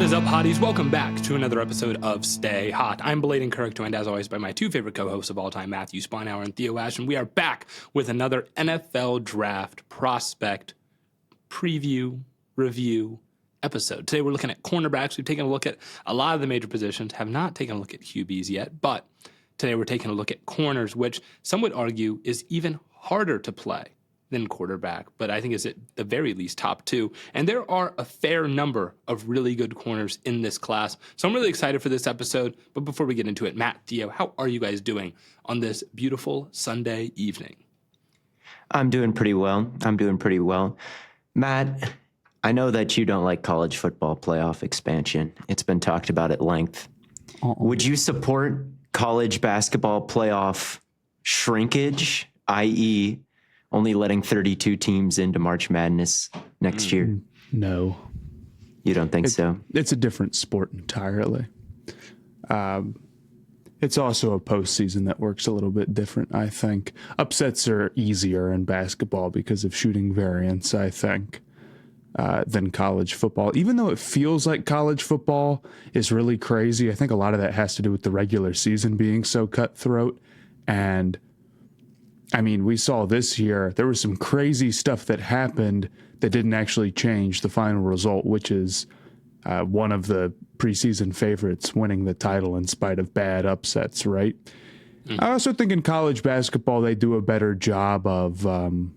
is up, hotties? Welcome back to another episode of Stay Hot. I'm Blaiden and Kirk, joined as always by my two favorite co-hosts of all time, Matthew Sponauer and Theo Ash, and we are back with another NFL Draft Prospect Preview Review episode. Today we're looking at cornerbacks. We've taken a look at a lot of the major positions, have not taken a look at QBs yet, but today we're taking a look at corners, which some would argue is even harder to play than quarterback, but I think is at the very least top two. And there are a fair number of really good corners in this class. So I'm really excited for this episode. But before we get into it, Matt, Theo, how are you guys doing on this beautiful Sunday evening? I'm doing pretty well. Matt, I know that you don't like college football playoff expansion. It's been talked about at length. Would you support college basketball playoff shrinkage, i.e., only letting 32 teams into March Madness next year? No. You don't think so? It's a different sport entirely. It's also a postseason that works a little bit different, I think. Upsets are easier in basketball because of shooting variance, I think, than college football. Even though it feels like college football is really crazy, I think a lot of that has to do with the regular season being so cutthroat. And I mean, we saw this year, there was some crazy stuff that happened that didn't actually change the final result, which is one of the preseason favorites winning the title in spite of bad upsets, right? Mm-hmm. I also think in college basketball, they do a better job of, like,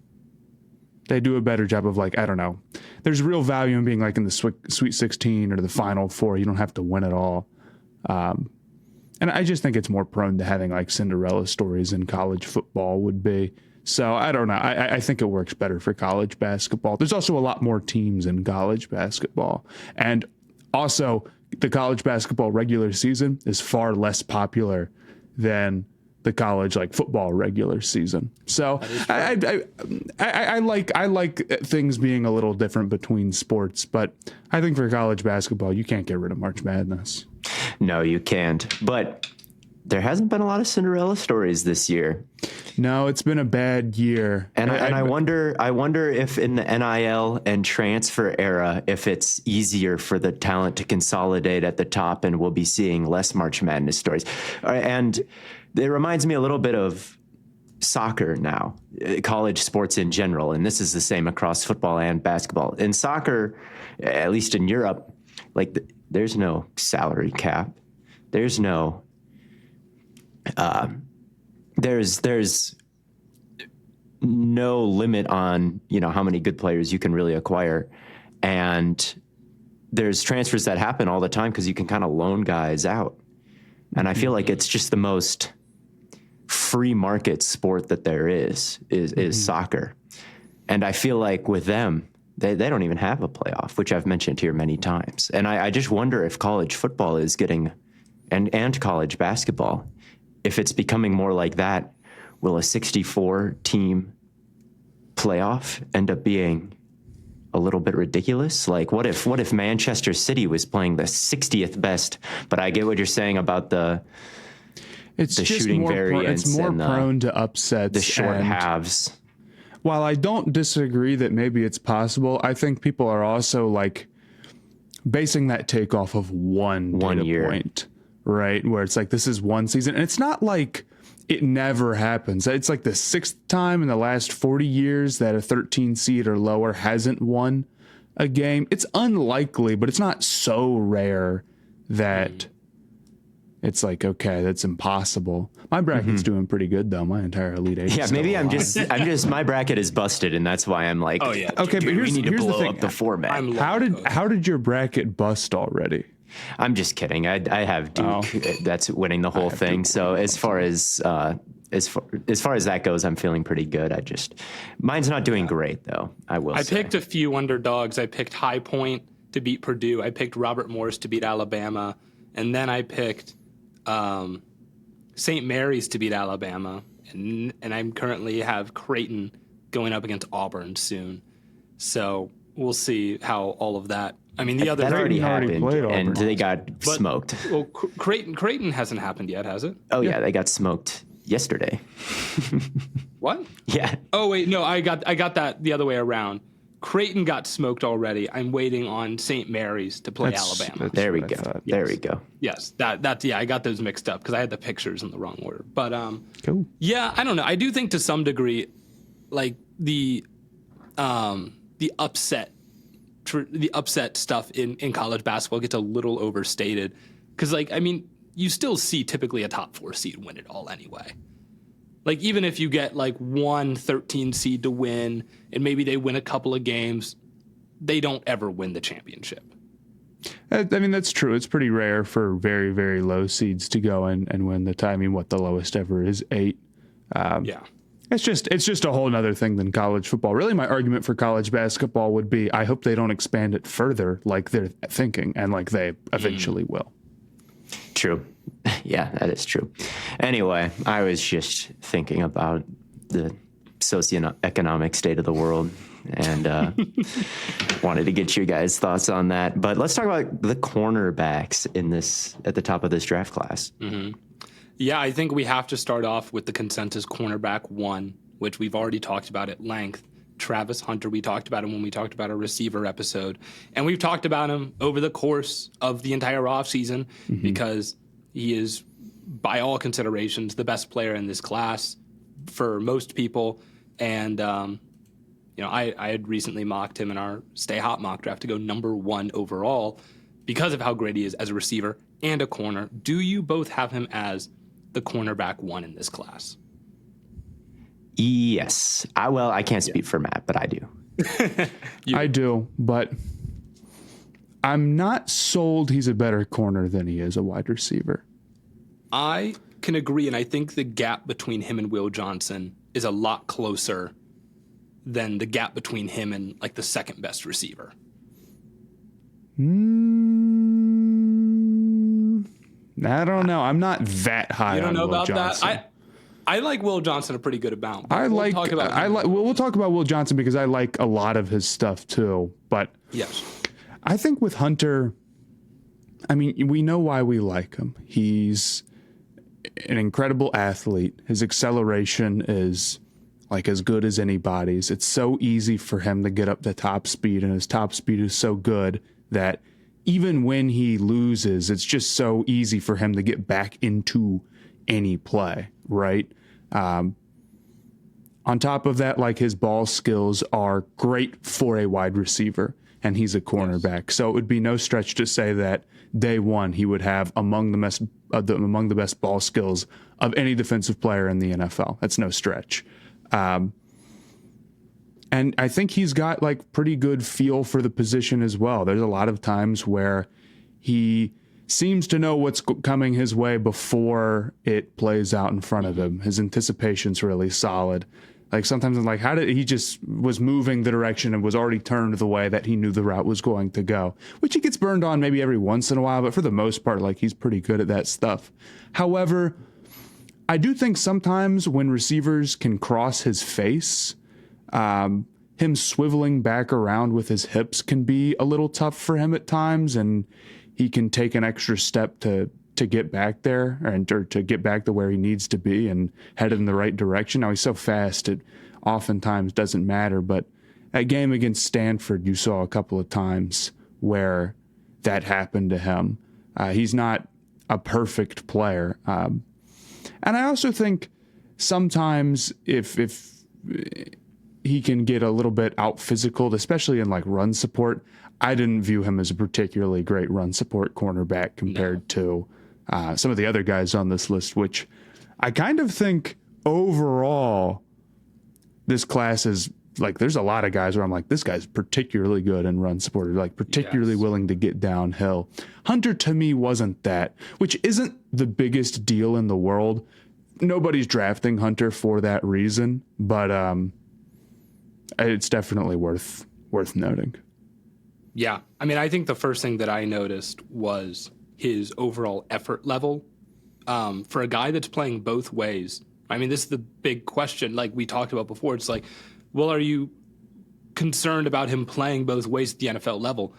I don't know. There's real value in being like in the Sweet 16 or the Final Four. You don't have to win it all. And I just think it's more prone to having like Cinderella stories in college football would be. So I don't know. I think it works better for college basketball. There's also a lot more teams in college basketball. And also the college basketball regular season is far less popular than the college like football regular season. So I like things being a little different between sports, but I think for college basketball, you can't get rid of March Madness. No, you can't. But there hasn't been a lot of Cinderella stories this year. No, it's been a bad year. And I wonder if in the NIL and transfer era, if it's easier for the talent to consolidate at the top and we'll be seeing less March Madness stories. And it reminds me a little bit of soccer now, college sports in general. And this is the same across football and basketball. In soccer, at least in Europe, like there's no salary cap. There's no, there's no limit on, how many good players you can really acquire. And there's transfers that happen all the time because you can kind of loan guys out. And I feel like it's just the most free market sport that there is soccer. And I feel like with them, they don't even have a playoff, which I've mentioned here many times. And I just wonder if college football is getting, and college basketball, if it's becoming more like that, will a 64-team playoff end up being a little bit ridiculous? Like, what if Manchester City was playing the 60th best? But I get what you're saying about the shooting variance. It's more prone to upsets. The short halves. While I don't disagree that maybe it's possible, I think people are also like basing that take off of one year point, right? Where it's like, this is one season. And it's not like it never happens. It's like the sixth time in the last 40 years that a 13 seed or lower hasn't won a game. It's unlikely, but it's not so rare that it's like, okay, that's impossible. My bracket's doing pretty good though. My entire Elite Eight. Yeah, maybe I'm just my bracket is busted, and that's why I'm like, oh yeah, okay, dude, but we need to blow up the format. How did your bracket bust already? I'm just kidding. I have Duke. That's winning the whole thing. Duke. So as far as that goes, I'm feeling pretty good. Mine's not doing great though. I picked a few underdogs. I picked High Point to beat Purdue. I picked Robert Morris to beat Alabama, and then I picked St. Mary's to beat Alabama, and I currently have Creighton going up against Auburn soon. So we'll see how all of that. I mean, the other that already happened, and they got smoked. Well, Creighton hasn't happened yet, has it? Oh yeah, they got smoked yesterday. What? Yeah. Oh wait, no, I got that the other way around. Creighton got smoked already. I'm waiting on St. Mary's to play Alabama. There we go. There we go. Yes, that's I got those mixed up because I had the pictures in the wrong order. But Cool. yeah, I don't know. I do think to some degree, like the upset stuff in college basketball gets a little overstated because, like, I mean, you still see typically a top 4 seed win it all anyway. Like, even if you get like 13 seed to win and maybe they win a couple of games, they don't ever win the championship. I mean, that's true. It's pretty rare for very, very low seeds to go in and win the time. I mean, what the lowest ever is 8. Yeah. It's just a whole nother thing than college football. Really, my argument for college basketball would be I hope they don't expand it further like they're thinking and like they eventually will. True. Yeah, that is true. Anyway, I was just thinking about the socioeconomic state of the world and wanted to get you guys' thoughts on that. But let's talk about the cornerbacks at the top of this draft class. Mm-hmm. Yeah, I think we have to start off with the consensus cornerback 1, which we've already talked about at length. Travis Hunter, we talked about him when we talked about our receiver episode. And we've talked about him over the course of the entire offseason because he is, by all considerations, the best player in this class for most people. And, you know, I had recently mocked him in our Stay Hot mock draft to go number 1 overall because of how great he is as a receiver and a corner. Do you both have him as the cornerback 1 in this class? Yes. I can't speak for Matt, but I do. I do, but I'm not sold he's a better corner than he is a wide receiver. I can agree, and I think the gap between him and Will Johnson is a lot closer than the gap between him and like the second best receiver. I don't know. I'm not that high You don't on know Will about Johnson. that? I like Will Johnson a pretty good amount. We'll talk about Will Johnson because I like a lot of his stuff too. But yes, I think with Hunter, I mean, we know why we like him. He's an incredible athlete. His acceleration is like as good as anybody's. It's so easy for him to get up to top speed, and his top speed is so good that even when he loses, it's just so easy for him to get back into any play, right? On top of that, like his ball skills are great for a wide receiver, and he's a cornerback. So it would be no stretch to say that day one he would have among the best ball skills of any defensive player in the NFL. That's no stretch. And I think he's got like pretty good feel for the position as well. There's a lot of times where he seems to know what's coming his way before it plays out in front of him. His anticipation's really solid. Like sometimes I'm like, how did he just was moving the direction and was already turned the way that he knew the route was going to go, which he gets burned on maybe every once in a while, but for the most part, like he's pretty good at that stuff. However, I do think sometimes when receivers can cross his face, him swiveling back around with his hips can be a little tough for him at times, and he can take an extra step to get back there or to get back to where he needs to be and head in the right direction. Now, he's so fast, it oftentimes doesn't matter, but that game against Stanford, you saw a couple of times where that happened to him. He's not a perfect player. And I also think sometimes if he can get a little bit out physical, especially in like run support. I didn't view him as a particularly great run support cornerback compared to some of the other guys on this list, which I kind of think overall this class is like, there's a lot of guys where I'm like, this guy's particularly good in run support, or like particularly willing to get downhill. Hunter to me wasn't that, which isn't the biggest deal in the world. Nobody's drafting Hunter for that reason, but it's definitely worth noting. Yeah. I mean, I think the first thing that I noticed was his overall effort level. For a guy that's playing both ways, I mean, this is the big question, like we talked about before. It's like, well, are you concerned about him playing both ways at the NFL level?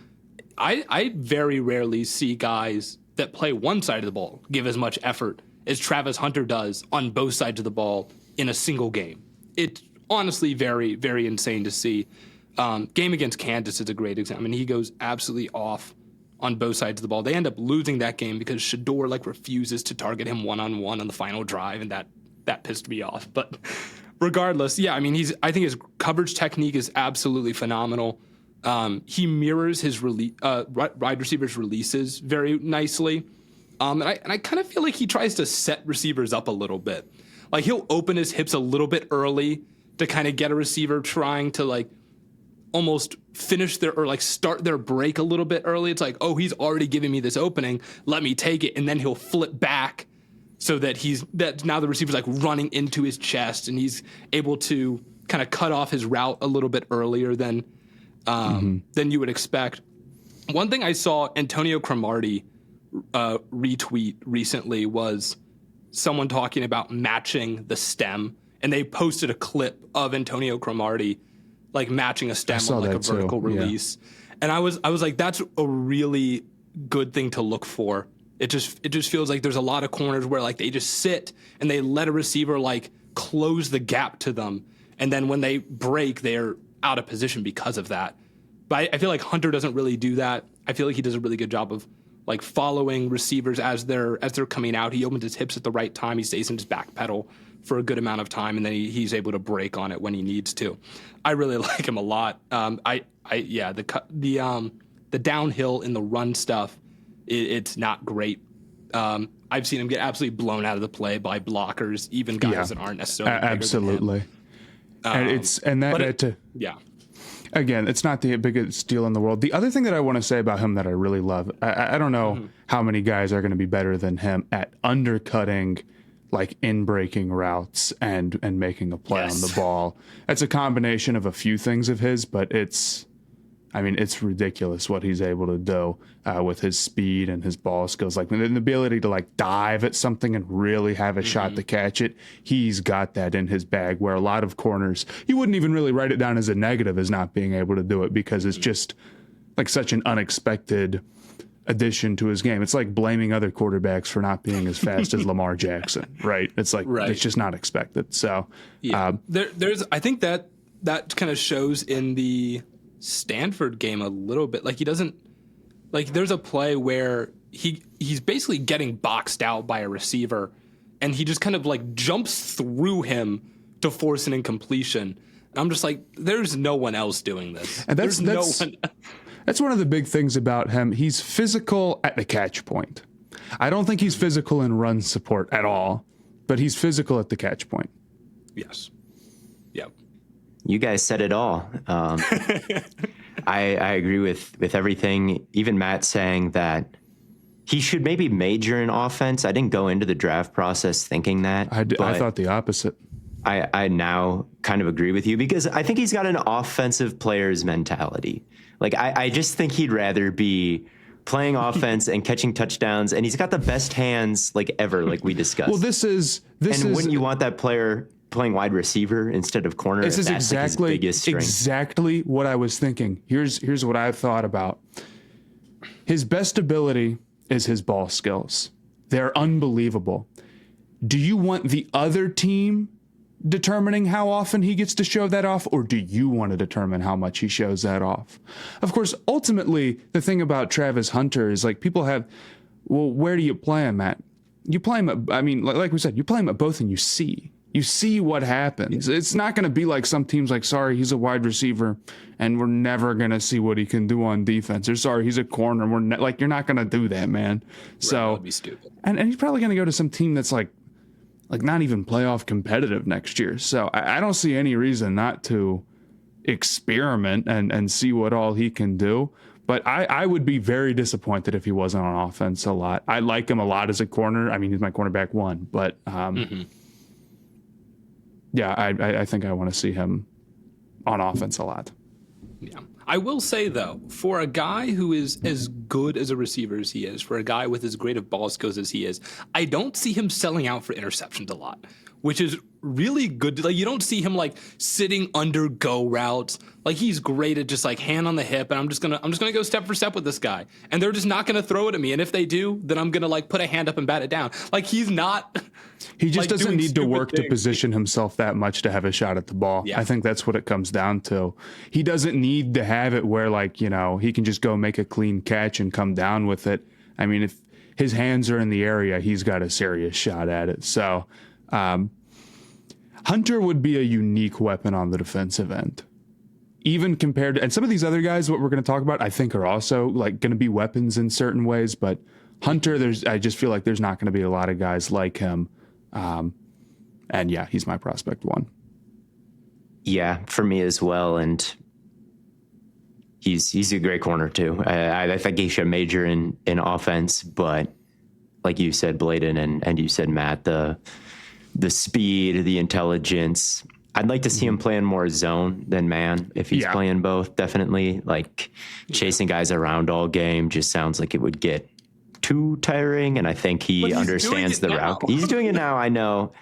I very rarely see guys that play one side of the ball give as much effort as Travis Hunter does on both sides of the ball in a single game. It's honestly very, very insane to see. Game against Kansas is a great example. I mean, he goes absolutely off on both sides of the ball. They end up losing that game because Shador like refuses to target him one-on-one on the final drive, and that pissed me off. But regardless, yeah, I mean, I think his coverage technique is absolutely phenomenal. He mirrors his wide receivers' releases very nicely. And I kind of feel like he tries to set receivers up a little bit. Like, he'll open his hips a little bit early to kind of get a receiver trying to, like, almost finish start their break a little bit early. It's like, oh, he's already giving me this opening. Let me take it. And then he'll flip back so that now the receiver's, like, running into his chest, and he's able to kind of cut off his route a little bit earlier than you would expect. One thing I saw Antonio Cromartie retweet recently was someone talking about matching the stem, and they posted a clip of Antonio Cromartie like matching a stem on like a vertical release. Yeah. And I was like, that's a really good thing to look for. It just feels like there's a lot of corners where like they just sit and they let a receiver like close the gap to them, and then when they break, they're out of position because of that. But I feel like Hunter doesn't really do that. I feel like he does a really good job of like following receivers as they're coming out. He opens his hips at the right time. He stays in his back pedal for a good amount of time, and then he's able to break on it when he needs to. I really like him a the downhill in the run stuff, it's not great. I've seen him get absolutely blown out of the play by blockers, even guys that aren't necessarily absolutely. Yeah. Again, it's not the biggest deal in the world. The other thing that I want to say about him that I really love, I don't know how many guys are going to be better than him at undercutting, like in-breaking routes and making a play on the ball. It's a combination of a few things of his, but it's ridiculous what he's able to do with his speed and his ball skills. Like the ability to like dive at something and really have a shot to catch it. He's got that in his bag, where a lot of corners, you wouldn't even really write it down as a negative as not being able to do it, because it's just like such an unexpected addition to his game. It's like blaming other quarterbacks for not being as fast as Lamar Jackson, right? It's like, it's just not expected. So I think that kind of shows in the Stanford game a little bit. Like, he doesn't, like, there's a play where he's basically getting boxed out by a receiver, and he just kind of like jumps through him to force an incompletion. And I'm just like, there's no one else doing this. And that's one of the big things about him. He's physical at the catch point. I don't think he's physical in run support at all, but he's physical at the catch point. Yes. Yep. You guys said it all. I agree with everything. Even Matt saying that he should maybe major in offense. I didn't go into the draft process thinking that. I thought the opposite. I now kind of agree with you, because I think he's got an offensive player's mentality. Like, I just think he'd rather be playing offense and catching touchdowns, and he's got the best hands like ever, like we discussed. Well, wouldn't you want that player playing wide receiver instead of corner? This is exactly what I was thinking. Here's what I thought about. His best ability is his ball skills. They're unbelievable. Do you want the other team determining how often he gets to show that off, or do you want to determine how much he shows that off? Of course, ultimately, the thing about Travis Hunter is, like, people have, well, where do you play him at? You play him at, like we said, you play him at both and you see what happens. It's not going to be like some teams like, sorry, he's a wide receiver and we're never going to see what he can do on defense. Or sorry, he's a corner. Like, you're not going to do that, man. So that would be stupid. And he's probably going to go to some team that's like not even playoff competitive next year. So I don't see any reason not to experiment and see what all he can do. But I would be very disappointed if he wasn't on offense a lot. I like him a lot as a corner. I mean, he's my cornerback one, but yeah, I think I want to see him on offense a lot. Yeah. I will say, though, for a guy who is as good as a receiver as he is, for a guy with as great of ball skills as he is, I don't see him selling out for interceptions a lot, which is really good. Like, you don't see him like sitting under go routes. Like, he's great at just like hand on the hip, and I'm just gonna go step for step with this guy, and they're just not gonna throw it at me. And if they do, then I'm gonna like put a hand up and bat it down. Like, he's not. He just like, doesn't need to work things. to position himself that much to have a shot at the ball. Yeah. I think that's what it comes down to. He doesn't need to have it where, like, you know, he can just go make a clean catch and come down with it. I mean, if his hands are in the area, he's got a serious shot at it. So Hunter would be a unique weapon on the defensive end. Even compared to, and some of these other guys, what we're going to talk about, I think are also like going to be weapons in certain ways. But Hunter, I just feel like there's not going to be a lot of guys like him. And yeah, he's my prospect one. Yeah, for me as well. And he's a great corner too. I think he should major in offense, but like you said, Blaiden, and you said, Matt, the speed, the intelligence. I'd like to see him playing more zone than man if he's playing both. Definitely, like chasing guys around all game just sounds like it would get too tiring. And I think he understands the route. He's doing it now. I know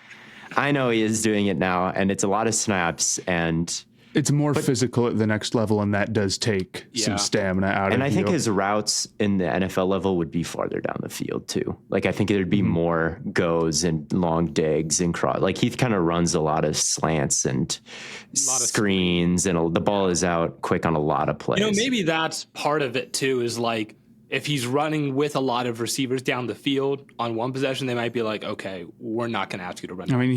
he is doing it now, and it's a lot of snaps, and it's more physical at the next level, and that does take some stamina out of And you. I think his routes in the NFL level would be farther down the field too. Like, I think there'd be more goes and long digs and like he kind of runs a lot of slants and screens, and the ball is out quick on a lot of plays. You know, maybe that's part of it too, is like, if he's running with a lot of receivers down the field on one possession, they might be like, okay, we're not going to ask you to run. I mean,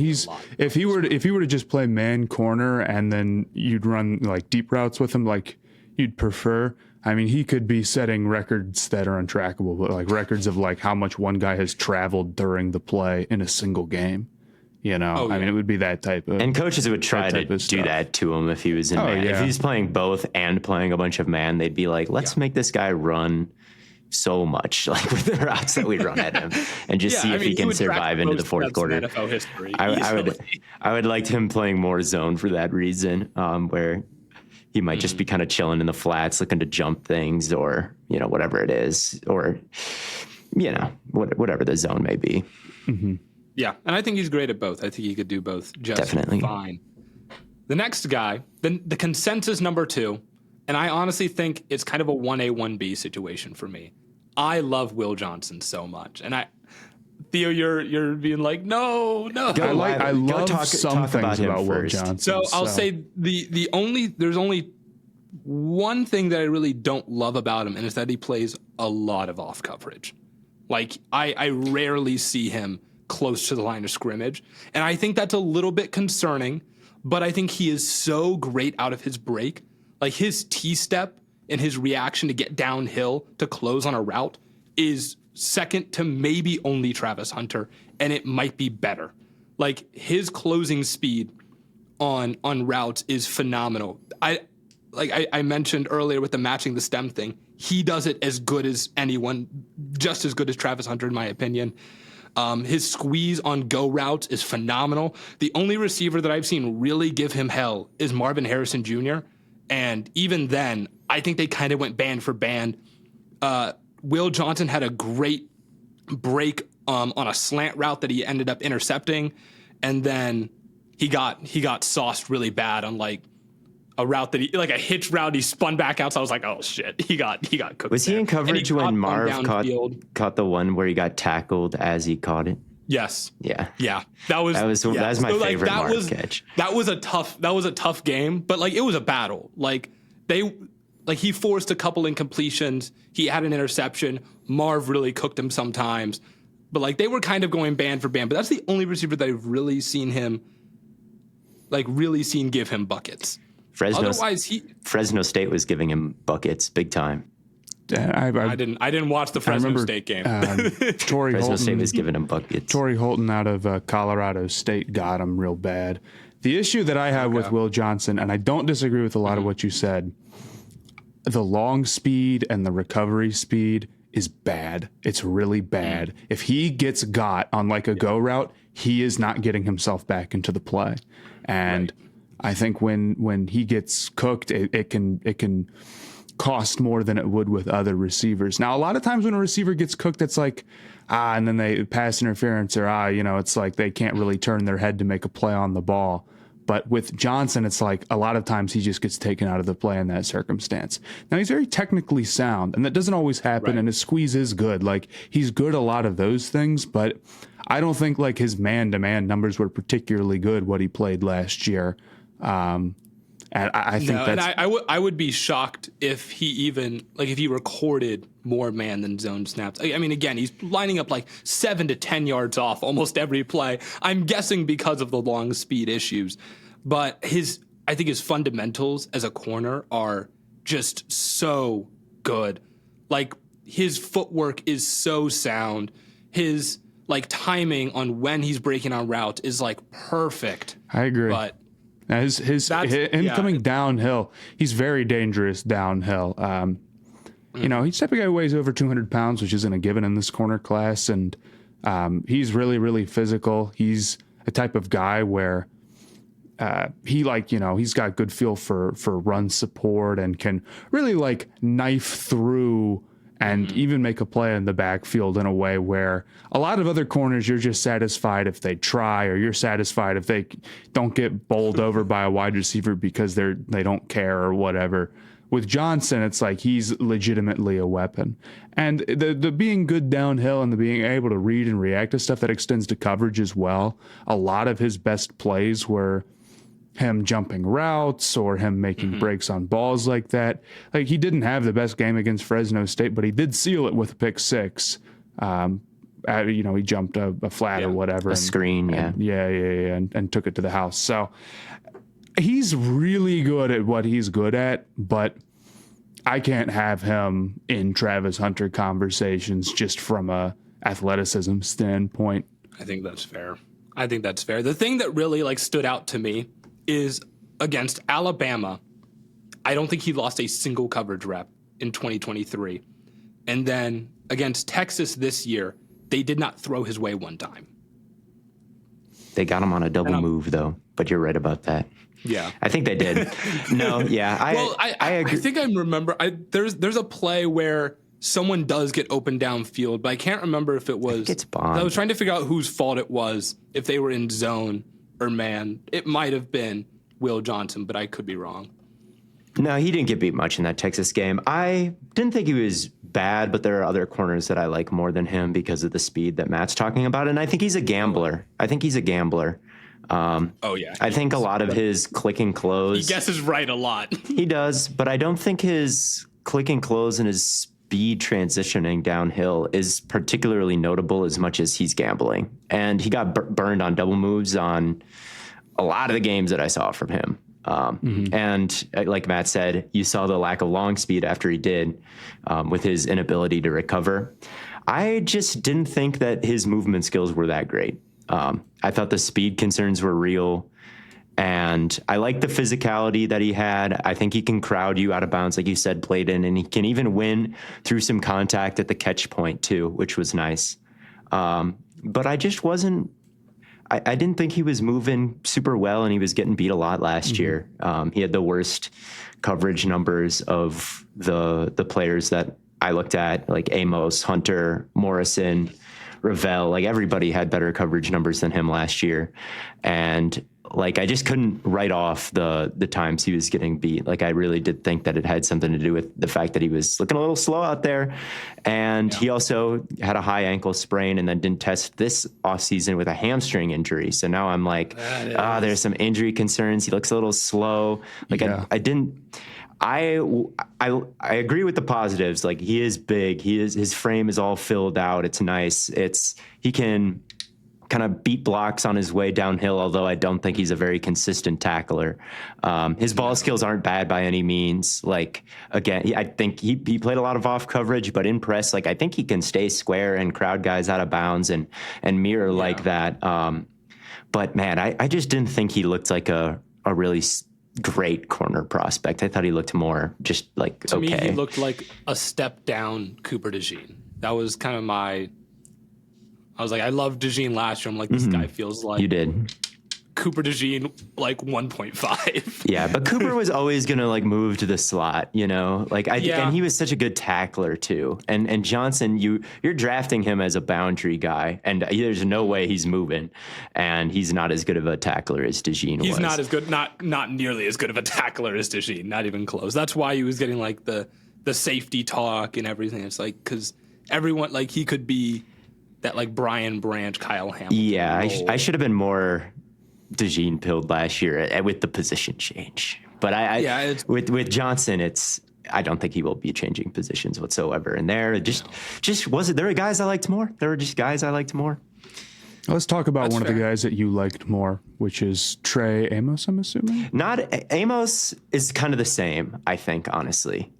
if he were to just play man corner and then you'd run like deep routes with him, like you'd prefer. I mean, he could be setting records that are untrackable, but like records of like how much one guy has traveled during the play in a single game. You know, I mean, it would be that type of. And coaches would try to do that to him if he was in man. If he's playing both and playing a bunch of man, they'd be like, let's make this guy run so much, like with the routes that we run at him, and just see if he can survive into the fourth quarter. NFL history, I would like him playing more zone for that reason, where he might just be kind of chilling in the flats, looking to jump things, or whatever it is, or whatever the zone may be. Mm-hmm. Yeah, and I think he's great at both. I think he could do both just Definitely fine. The next guy, the consensus number 2, and I honestly think it's kind of a 1A, 1B situation for me. I love Will Johnson so much, and Theo, you're being like, no. I love some things about Will Johnson. So I'll say there's only one thing that I really don't love about him, and it's that he plays a lot of off coverage. Like, I rarely see him close to the line of scrimmage, and I think that's a little bit concerning, but I think he is so great out of his break. Like, his T-step and his reaction to get downhill to close on a route is second to maybe only Travis Hunter, and it might be better. Like, his closing speed on routes is phenomenal. I mentioned earlier with the matching the stem thing, he does it as good as anyone, just as good as Travis Hunter, in my opinion. His squeeze on go routes is phenomenal. The only receiver that I've seen really give him hell is Marvin Harrison Jr., and even then, I think they kind of went band for band. Will Johnson had a great break on a slant route that he ended up intercepting, and then he got sauced really bad on like a route that a hitch route. He spun back out, so I was like, oh shit, he got cooked. Was he in coverage when Marv caught the one where he got tackled as he caught it? Yes. Yeah. That was my favorite Marv catch. That was a tough game, but like, it was a battle. Like, he forced a couple incompletions. He had an interception. Marv really cooked him sometimes, but like, they were kind of going band for band. But that's the only receiver that I've really seen give him buckets. Fresno State was giving him buckets big time. I didn't watch the Fresno State game. Fresno State was giving him buckets. Torrey Holton out of Colorado State got him real bad. The issue that I have with Will Johnson, and I don't disagree with a lot of what you said, the long speed and the recovery speed is bad. It's really bad. If he gets got on like a go route, he is not getting himself back into the play. And I think when he gets cooked, it can cost more than it would with other receivers. Now, a lot of times when a receiver gets cooked, it's like, and then they pass interference or it's like they can't really turn their head to make a play on the ball. But with Johnson, it's like a lot of times he just gets taken out of the play in that circumstance. Now, he's very technically sound, and that doesn't always happen, Right. and his squeeze is good. Like, he's good at a lot of those things, but I don't think, like, his man-to-man numbers were particularly good, what he played last year. And I think No, and that's... I would be shocked if he even, like, if he recorded more man than zone snaps. I mean, again, he's lining up like 7 to 10 yards off almost every play. I'm guessing because of the long speed issues. But I think his fundamentals as a corner are just so good. Like, his footwork is so sound. His, like, timing on when he's breaking on routes is, like, perfect. I agree. But now him coming downhill, he's very dangerous downhill. He's the type of guy who weighs over 200 pounds, which isn't a given in this corner class. And he's really, really physical. He's a type of guy where he's got good feel for run support and can really, like, knife through and even make a play in the backfield in a way where a lot of other corners, you're just satisfied if they try, or you're satisfied if they don't get bowled over by a wide receiver because they don't care or whatever. With Johnson, it's like he's legitimately a weapon. And the being good downhill and the being able to read and react to stuff that extends to coverage as well. A lot of his best plays were him jumping routes or him making breaks on balls like that. Like, he didn't have the best game against Fresno State, but he did seal it with a pick six. He jumped a flat or whatever. A screen, and took it to the house. So he's really good at what he's good at, but I can't have him in Travis Hunter conversations just from a athleticism standpoint. I think that's fair. The thing that really, like, stood out to me is against Alabama, I don't think he lost a single coverage rep in 2023. And then against Texas this year, they did not throw his way one time. They got him on a double move, though, but you're right about that. Yeah. I think they did. No, yeah. I agree. I think I remember, there's a play where someone does get open downfield, but I can't remember if it was... It's Bond. I was trying to figure out whose fault it was, if they were in zone or man. It might have been Will Johnson, but I could be wrong. No, he didn't get beat much in that Texas game. I didn't think he was bad, but there are other corners that I like more than him because of the speed that Matt's talking about, and I think he's a gambler. Oh, yeah. I think a lot of his click and close... He guesses right a lot. He does, but I don't think his click and close and his speed transitioning downhill is particularly notable as much as he's gambling. And he got burned on double moves on a lot of the games that I saw from him. And like Matt said, you saw the lack of long speed after he did with his inability to recover. I just didn't think that his movement skills were that great. I thought the speed concerns were real. And I like the physicality that he had. I think he can crowd you out of bounds, like you said, Blaiden, and he can even win through some contact at the catch point too, which was nice. But I just wasn't, I didn't think he was moving super well, and he was getting beat a lot last year. He had the worst coverage numbers of the players that I looked at, like Amos, Hunter, Morrison, Revel. Like, everybody had better coverage numbers than him last year. And like, I just couldn't write off the times he was getting beat. Like, I really did think that it had something to do with the fact that he was looking a little slow out there. And he also had a high ankle sprain and then didn't test this offseason with a hamstring injury. So now I'm like, there's some injury concerns. He looks a little slow. Like, I agree with the positives. Like, he is big. His frame is all filled out. It's nice. He can kind of beat blocks on his way downhill, although I don't think he's a very consistent tackler. His ball skills aren't bad by any means. Like, again, I think he played a lot of off coverage, but in press, like, I think he can stay square and crowd guys out of bounds and mirror like that. But man, I just didn't think he looked like a really great corner prospect. I thought he looked more just like, to me, he looked like a step down Cooper DeJean. That was kind of I was like, I loved DeJean last year. I'm like, this guy feels like... You did. Cooper DeJean like 1.5. Yeah, but Cooper was always going to like move to the slot, you know, like and he was such a good tackler too. And Johnson, you're drafting him as a boundary guy, and there's no way he's moving, and he's not as good of a tackler as DeJean was. He's not as good, not nearly as good of a tackler as DeJean, not even close. That's why he was getting like the safety talk and everything. It's like, because everyone, like, he could be that like Brian Branch, Kyle Hamilton. Yeah, I should have been more DeJean pilled last year with the position change. But with Johnson, I don't think he will be changing positions whatsoever. And there just wasn't there guys I liked more. There were just guys I liked more. Let's talk about one of the guys that you liked more, which is Trey Amos, I'm assuming. Amos is kind of the same, I think, honestly.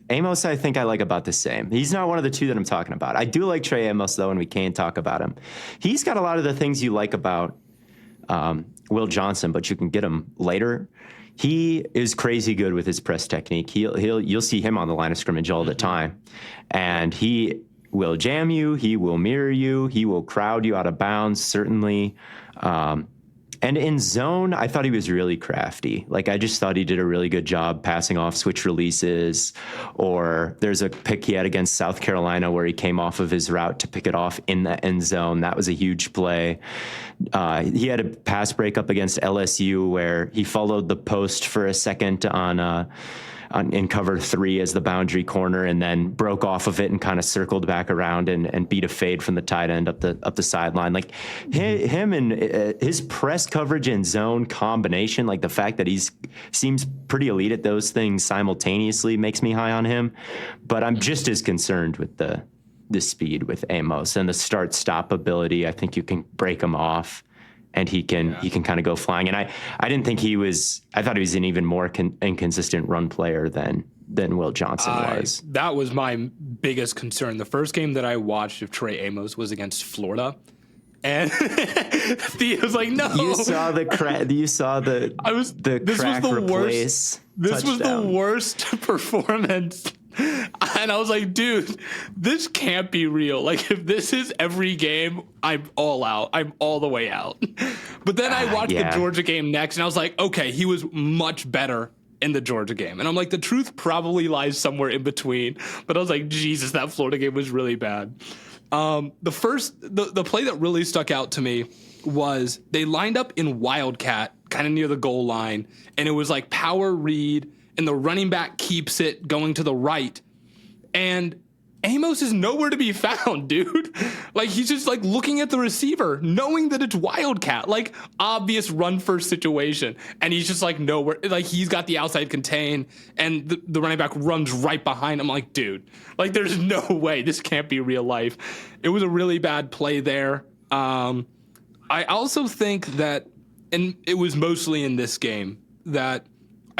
Amos, I think I like about the same. He's not one of the two that I'm talking about. I do like Trey Amos, though, and we can talk about him. He's got a lot of the things you like about Will Johnson, but you can get him later. He is crazy good with his press technique. You'll see him on the line of scrimmage all the time, and he will jam you. He will mirror you. He will crowd you out of bounds, certainly. And in zone, I thought he was really crafty. Like, I just thought he did a really good job passing off switch releases. Or there's a pick he had against South Carolina where he came off of his route to pick it off in the end zone. That was a huge play. He had a pass breakup against LSU where he followed the post for a second in cover 3 as the boundary corner, and then broke off of it and kind of circled back around and beat a fade from the tight end up the sideline. Like him and his press coverage and zone combination, like the fact that seems pretty elite at those things simultaneously makes me high on him. But I'm just as concerned with the speed with Amos and the start-stop ability. I think you can break him off, and he can kind of go flying. And I didn't think I thought he was an even more inconsistent run player than Will Johnson was. That was my biggest concern. The first game that I watched of Trey Amos was against Florida. And Theo's like, no. You saw the crack. You saw the this crack was the replace. Worst. This touchdown. was the worst performance. And I was like, dude, this can't be real. Like, if this is every game, I'm all out. I'm all the way out. But then I watched the Georgia game next, and I was like, okay, he was much better in the Georgia game. And I'm like, the truth probably lies somewhere in between. But I was like, Jesus, that Florida game was really bad. The play that really stuck out to me was they lined up in Wildcat, kind of near the goal line, and it was like power read, and the running back keeps it going to the right. And Amos is nowhere to be found, dude. Like, he's just like looking at the receiver, knowing that it's Wildcat, like obvious run first situation. And he's just like nowhere, like he's got the outside contain, and the running back runs right behind him. Like, dude, like there's no way this can't be real life. It was a really bad play there. I also think that, and it was mostly in this game, that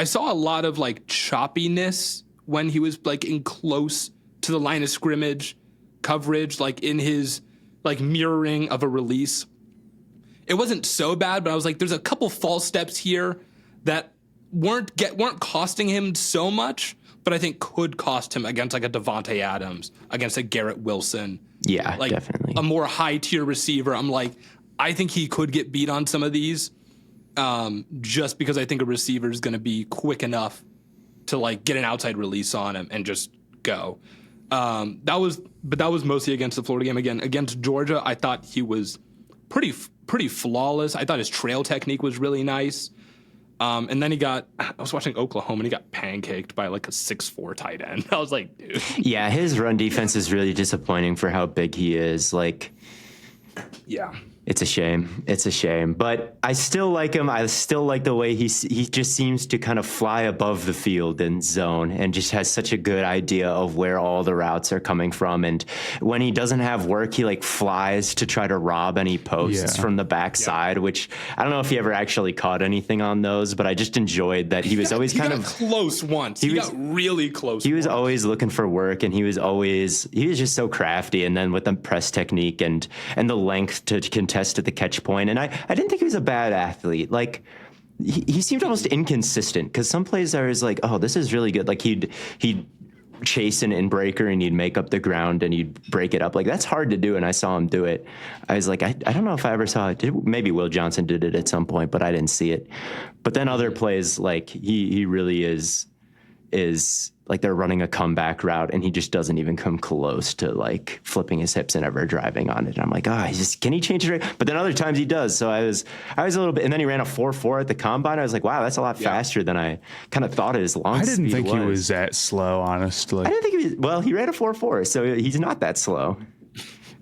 I saw a lot of like choppiness when he was like in close to the line of scrimmage coverage, like in his like mirroring of a release. It wasn't so bad, but I was like, there's a couple false steps here that weren't costing him so much, but I think could cost him against like a Devontae Adams, against a Garrett Wilson. Yeah, like definitely. A more high tier receiver. I'm like, I think he could get beat on some of these. Just because I think a receiver is going to be quick enough to like get an outside release on him and just go. That was mostly against the Florida game. Again, against Georgia, I thought he was pretty flawless. I thought his trail technique was really nice. And then I was watching Oklahoma, and he got pancaked by like a 6'4" tight end. I was like, dude. Yeah, his run defense is really disappointing for how big he is. Like, yeah. It's a shame. It's a shame. But I still like him. I still like the way he just seems to kind of fly above the field in zone and just has such a good idea of where all the routes are coming from. And when he doesn't have work, he like flies to try to rob any posts from the backside, which I don't know if he ever actually caught anything on those, but I just enjoyed that he was always kind of close once. He got really close. He was always looking for work, and he was just so crafty. And then with the press technique and the length to contest at the catch point. And I didn't think he was a bad athlete. Like he seemed almost inconsistent, because some plays I was like, oh, this is really good. Like he'd chase an in-breaker and he'd make up the ground and he'd break it up. Like, that's hard to do, and I saw him do it. I was like, I don't know if I ever saw it. Maybe Will Johnson did it at some point, but I didn't see it. But then other plays, like, he really is like they're running a comeback route and he just doesn't even come close to like flipping his hips and ever driving on it. And I'm like, can he change it? But then other times he does. So I was a little bit, and then he ran a 4.4 at the combine. I was like, wow, that's a lot faster than I kind of thought his long speed was. I didn't think he was that slow, honestly. I didn't think he was, well, he ran a 4.4, so he's not that slow.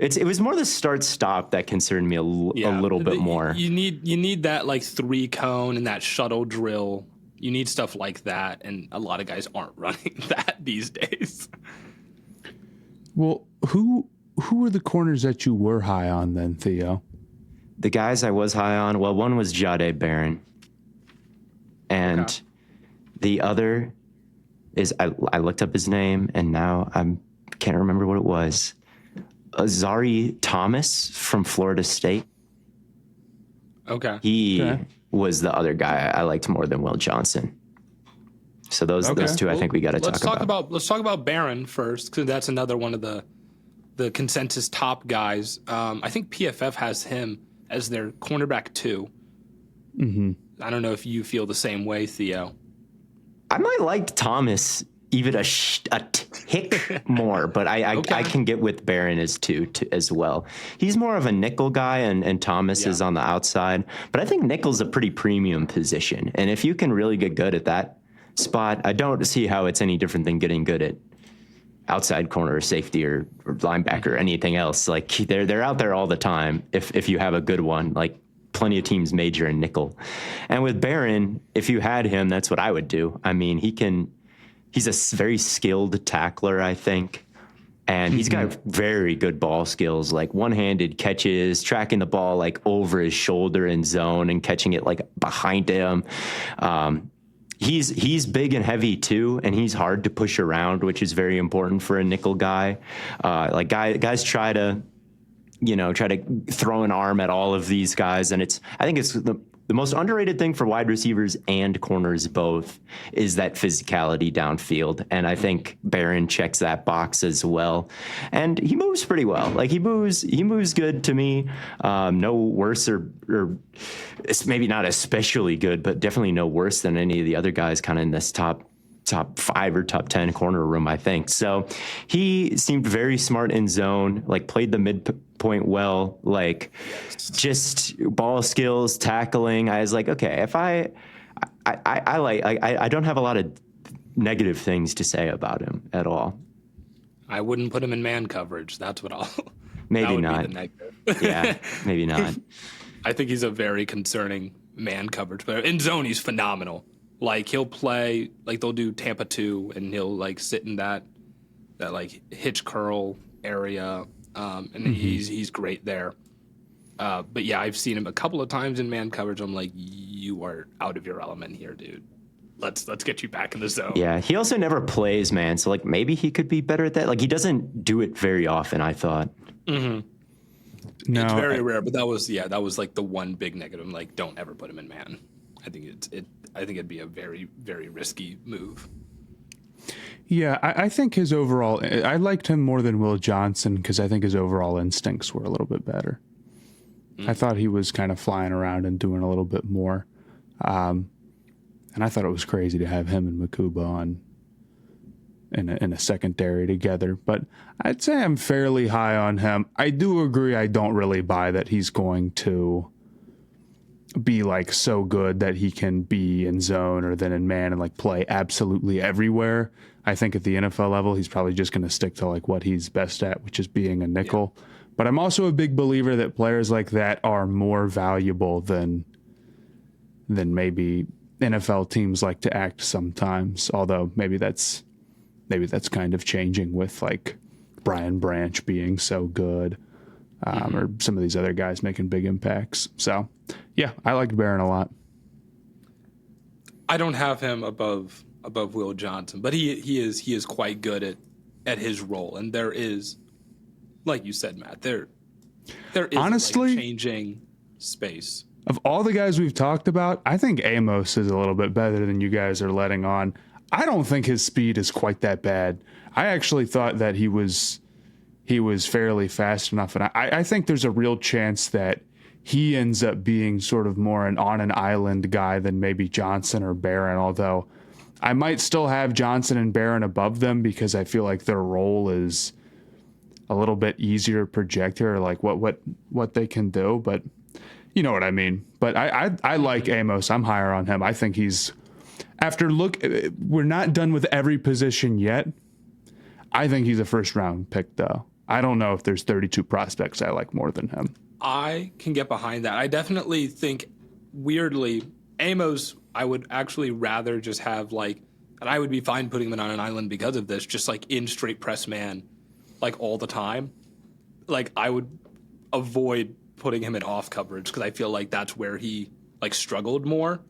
It was more the start stop that concerned me a little bit more. You need that like 3 cone and that shuttle drill. You need stuff like that, and a lot of guys aren't running that these days. Well, who are the corners that you were high on then, Theo? The guys I was high on, well, one was Jahdae Barron, and the other is I looked up his name, and now I can't remember what it was. Azareye'h Thomas from Florida State. Okay. He was the other guy I liked more than Will Johnson. So those two, I think we got to talk about. Let's talk about Barron first, because that's another one of the consensus top guys. I think PFF has him as their cornerback 2. Mm-hmm. I don't know if you feel the same way, Theo. I might like Thomas even a tick more, but I can get with Barron as 2 as well. He's more of a nickel guy, and Thomas is on the outside. But I think nickel's a pretty premium position, and if you can really get good at that spot, I don't see how it's any different than getting good at outside corner or safety or linebacker or anything else. Like they're out there all the time if you have a good one. Like plenty of teams major in nickel, and with Barron, if you had him, that's what I would do. I mean, he's a very skilled tackler, I think. And he's got very good ball skills, like one-handed catches, tracking the ball like over his shoulder in zone and catching it like behind him. He's big and heavy too, and he's hard to push around, which is very important for a nickel guy. Like guys try to throw an arm at all of these guys, and I think it's the most underrated thing for wide receivers and corners both is that physicality downfield. And I think Barron checks that box as well. And he moves pretty well. Like he moves good to me. No worse or it's maybe not especially good, but definitely no worse than any of the other guys kind of in this top 5 or top 10 corner room, I think. So he seemed very smart in zone, like played the midpoint well, like just ball skills, tackling. I was like, okay, if I don't have a lot of negative things to say about him at all. I wouldn't put him in man coverage. That's what I'll. Maybe not. Yeah, maybe not. I think he's a very concerning man coverage player. In zone, he's phenomenal. Like he'll play, like they'll do Tampa 2 and he'll like sit in that like hitch curl area. And he's great there. But yeah, I've seen him a couple of times in man coverage. I'm like, you are out of your element here, dude. Let's get you back in the zone. Yeah. He also never plays, man. So like maybe he could be better at that. Like he doesn't do it very often, I thought. Mm-hmm. No, it's very rare, but that was like the one big negative. Like, don't ever put him in man. I think it'd be a very, very risky move. Yeah, I think his overall, I liked him more than Will Johnson because I think his overall instincts were a little bit better. I thought he was kind of flying around and doing a little bit more. And I thought it was crazy to have him and Makuba on in a secondary together. But I'd say I'm fairly high on him. I do agree I don't really buy that he's going to be like so good that he can be in zone or then in man and like play absolutely everywhere. I think at the NFL level, he's probably just going to stick to like what he's best at, which is being a nickel. Yeah. But I'm also a big believer that players like that are more valuable than maybe NFL teams like to act sometimes. Although maybe that's kind of changing with like Brian Branch being so good. Or some of these other guys making big impacts. So, yeah, I liked Barron a lot. I don't have him above Will Johnson, but he is quite good at his role. And there is, like you said, Matt, there is honestly like changing space. Of all the guys we've talked about, I think Amos is a little bit better than you guys are letting on. I don't think his speed is quite that bad. I actually thought that he was fairly fast enough, and I think there's a real chance that he ends up being sort of more an on an island guy than maybe Johnson or Barron, although I might still have Johnson and Barron above them because I feel like their role is a little bit easier to project here, like what they can do, but you know what I mean. But I like Amos. I'm higher on him. I think he's we're not done with every position yet. I think he's a first round pick though. I don't know if there's 32 prospects I like more than him. I can get behind that. I definitely think, weirdly, Amos, I would actually rather just have and I would be fine putting him on an island because of this, just in straight press man, all the time. I would avoid putting him in off coverage because I feel like that's where he struggled more.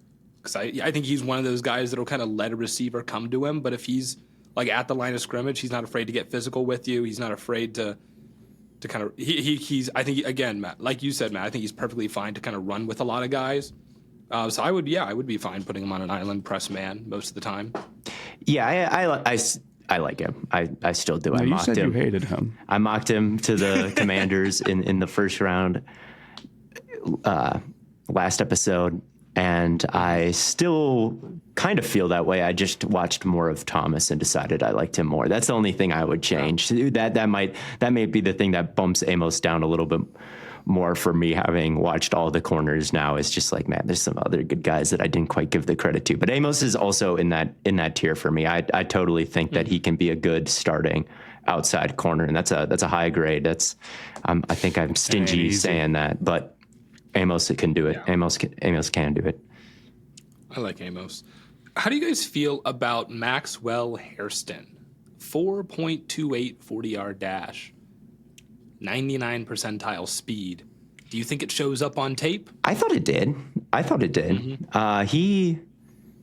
Because I think he's one of those guys that'll kind of let a receiver come to him, but if he's at the line of scrimmage, he's not afraid to get physical with you. He's not afraid to kind of he's I think again, Matt, like you said, Matt, I think he's perfectly fine to kind of run with a lot of guys. So I would be fine putting him on an island press man most of the time. Yeah, I like him. I still do. No, I mocked him. You said you hated him. I mocked him to the Commanders in the first round last episode, and I still kind of feel that way. I just watched more of Thomas and decided I liked him more. That's the only thing I would change. That may be the thing that bumps Amos down a little bit more for me, having watched all the corners now. Is just man, there's some other good guys that I didn't quite give the credit to. But Amos is also in that tier for me. I totally think that he can be a good starting outside corner, and that's a high grade. I think I'm stingy saying that, but Amos can do it. Yeah. Amos can do it. I like Amos. How do you guys feel about Maxwell Hairston? 4.28 40-yard dash, 99 percentile speed. Do you think it shows up on tape? I thought it did. Mm-hmm. He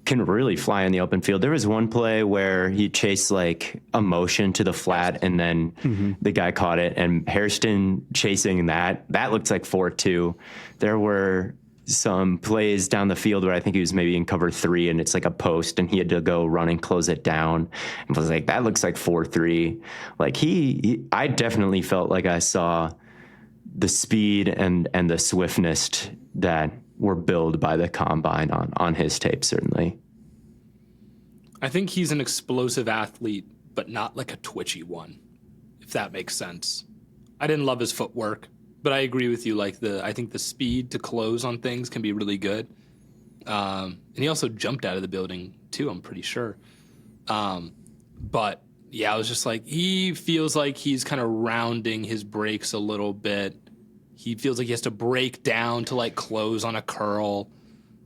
can really fly in the open field. There was one play where he chased a motion to the flat, and then the guy caught it, and Hairston chasing that looked like 4.2. There were some plays down the field where I think he was maybe in cover 3, and it's a post, and he had to go run and close it down, and was that looks like 4.3. I definitely felt like I saw the speed and the swiftness that were billed by the combine on his tape, certainly. I think he's an explosive athlete, but not a twitchy one, if that makes sense. I didn't love his footwork, but I agree with you. I think the speed to close on things can be really good. And he also jumped out of the building too, I'm pretty sure. But yeah, I was just he feels like he's kind of rounding his breaks a little bit. He feels like he has to break down to close on a curl.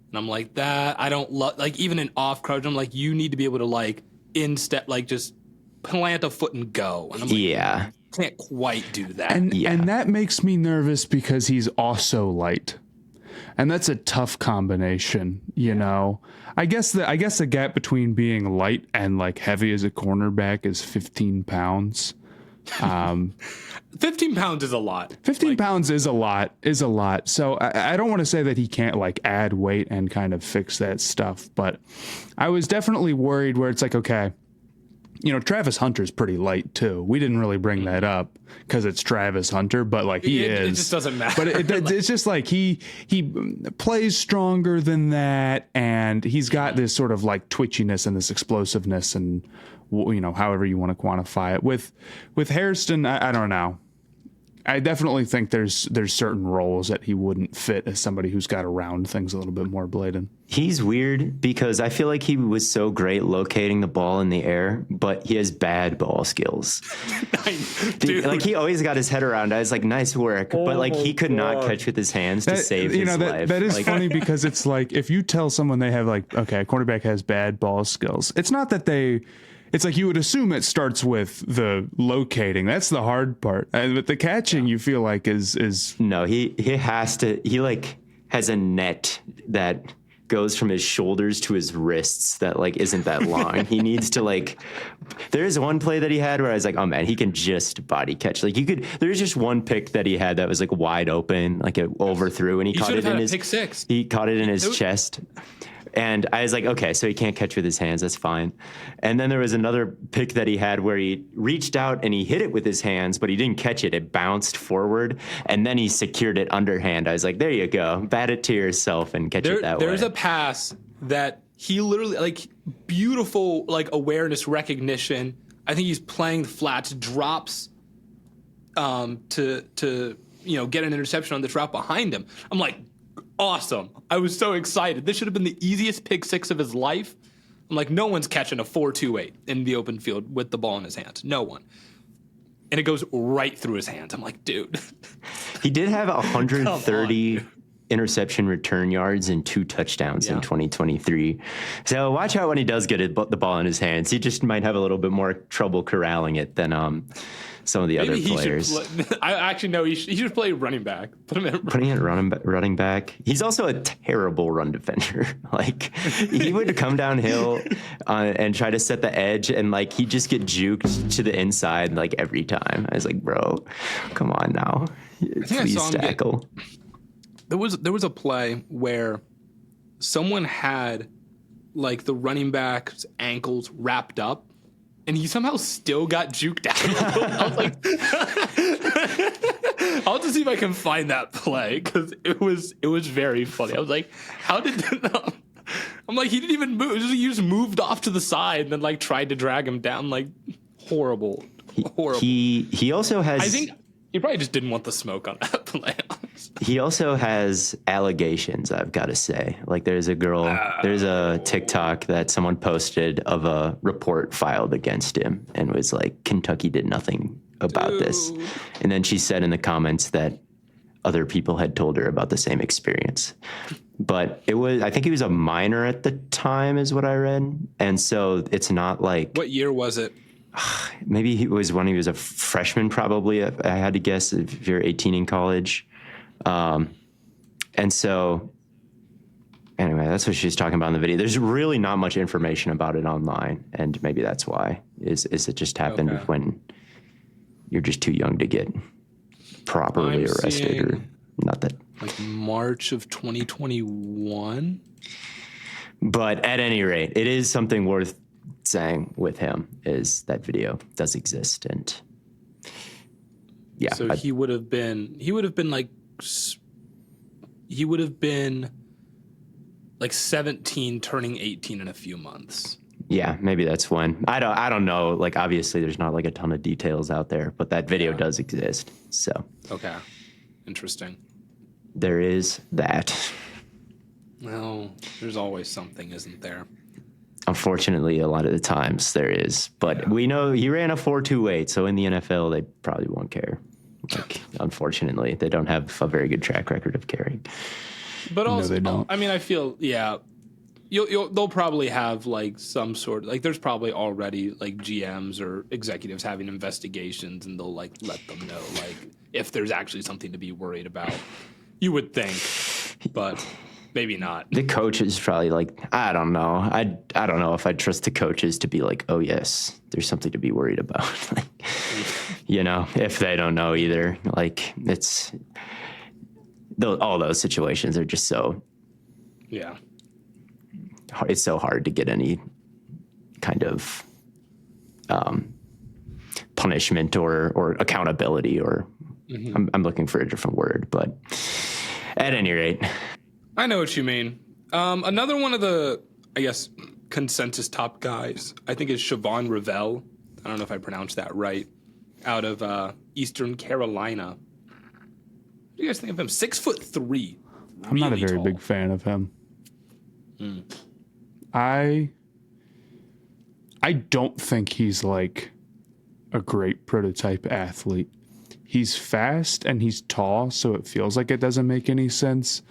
And I'm that I don't love, even in off coverage, I'm you need to be able to in-step, just plant a foot and go. And I'm yeah. Can't quite do that. And that makes me nervous because he's also light. And that's a tough combination, you know. I guess the gap between being light and heavy as a cornerback is 15 pounds. 15 pounds is a lot. 15 pounds is a lot. So I don't want to say that he can't add weight and kind of fix that stuff, but I was definitely worried where it's okay, Travis Hunter's pretty light too. We didn't really bring that up because it's Travis Hunter, but he is. It just doesn't matter. But it's just he plays stronger than that, and he's got this sort of twitchiness and this explosiveness, and however you want to quantify it. With Hairston, I don't know. I definitely think there's certain roles that he wouldn't fit as somebody who's got to round things a little bit more, Blaiden. He's weird because I feel like he was so great locating the ball in the air, but he has bad ball skills. Dude. He always got his head around. I was nice work, but he could not catch with his hands to save his life. That is funny because it's if you tell someone they have okay, a cornerback has bad ball skills. It's not that they. It's you would assume it starts with the locating. That's the hard part. But the catching, you feel is no. He has to. He has a net that goes from his shoulders to his wrists that isn't that long. He needs to There's one play that he had where I was oh man, he can just body catch. There's just one pick that he had that was wide open, it overthrew, and he caught it in his pick six. He caught it in his chest. And I was like, okay, so he can't catch with his hands. That's fine. And then there was another pick that he had where he reached out and he hit it with his hands, but he didn't catch it. It bounced forward, and then he secured it underhand. I was like, there you go. Bat it to yourself and catch it that way. There's a pass that he literally, like, beautiful, like, awareness recognition. I think he's playing the flats, drops to get an interception on this route behind him. I'm like, awesome. I was so excited. This should have been the easiest pick six of his life. I'm like, no one's catching a 4.28 in the open field with the ball in his hands. No one. And it goes right through his hands. I'm like, dude. He did have 130 interception return yards and 2 touchdowns in 2023. So watch out when he does get the ball in his hands. He just might have a little bit more trouble corralling it than some of the other players. I actually know he should play running back. Putting it running back. He's also a terrible run defender. Like, he would come downhill and try to set the edge, and like he'd just get juked to the inside like every time. I was like, bro, come on now, please tackle. There was a play where someone had like the running back's ankles wrapped up, and he somehow still got juked out. I was like, I'll have to see if I can find that play, because it was very funny. I was like, how did that? I'm like, he didn't even move. He just moved off to the side and then like tried to drag him down. Like, horrible. He also has. I think he probably just didn't want the smoke on that play. He also has allegations, I've got to say. Like, there's a TikTok that someone posted of a report filed against him and was like, Kentucky did nothing about this. And then she said in the comments that other people had told her about the same experience. But I think he was a minor at the time is what I read. And so it's not like... What year was it? Maybe he was when he was a freshman, probably. I had to guess, if you're 18 in college. And so, anyway, that's what she's talking about in the video. There's really not much information about it online, and maybe that's why. Is it just happened when you're just too young to get properly arrested, or not that? Like March of 2021. But at any rate, it is something worth saying with him is that video does exist, and yeah. So he would have been like 17 turning 18 in a few months. Yeah, maybe that's when. I don't know. Like, obviously there's not like a ton of details out there, but that video does exist. So okay. Interesting. There is that. Well, there's always something, isn't there? Unfortunately, a lot of the times there is. But we know he ran a 4.28, so in the NFL they probably won't care. Like, unfortunately, they don't have a very good track record of caring. But also, no, they don't. I mean, I feel, they'll probably have like some sort of, like, there's probably already like GMs or executives having investigations, and they'll like let them know like if there's actually something to be worried about. You would think, but maybe not. The coaches probably like, I don't know. I don't know if I'd trust the coaches to be like, oh yes, there's something to be worried about. Like, if they don't know either. Like, it's all those situations are just so. Yeah. It's so hard to get any kind of punishment or accountability, or I'm looking for a different word, but at any rate. I know what you mean. Another one of the, I guess, consensus top guys, I think, is Shavon Revel. I don't know if I pronounced that right. Out of Eastern Carolina. What do you guys think of him? 6'3". I'm not a very big fan of him. I don't think he's like a great prototype athlete. He's fast and he's tall, so it feels like it doesn't make any sense.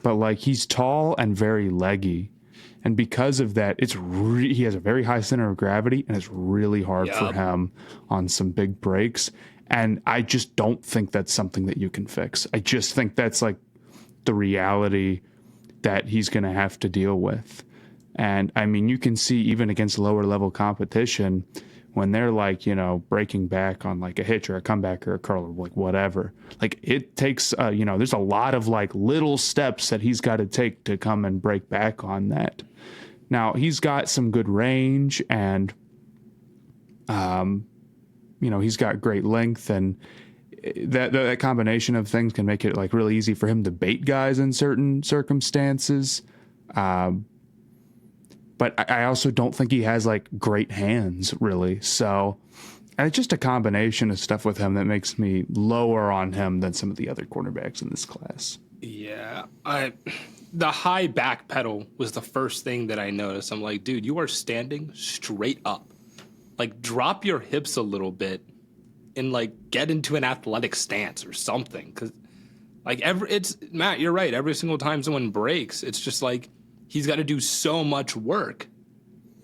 But like, he's tall and very leggy, and because of that, he has a very high center of gravity, and it's really hard for him on some big breaks. And I just don't think that's something that you can fix. I just think that's like the reality that he's going to have to deal with. And I mean, you can see even against lower level competition, when they're like, breaking back on like a hitch or a comeback or a curl or like whatever, like it takes, there's a lot of like little steps that he's got to take to come and break back on that. Now he's got some good range and, he's got great length, and that combination of things can make it like really easy for him to bait guys in certain circumstances. But I also don't think he has like great hands really. So it's just a combination of stuff with him that makes me lower on him than some of the other cornerbacks in this class. Yeah. The high back pedal was the first thing that I noticed. I'm like, dude, you are standing straight up. Like, drop your hips a little bit and like get into an athletic stance or something. Cause like it's Matt, you're right. Every single time someone breaks, it's just like, he's got to do so much work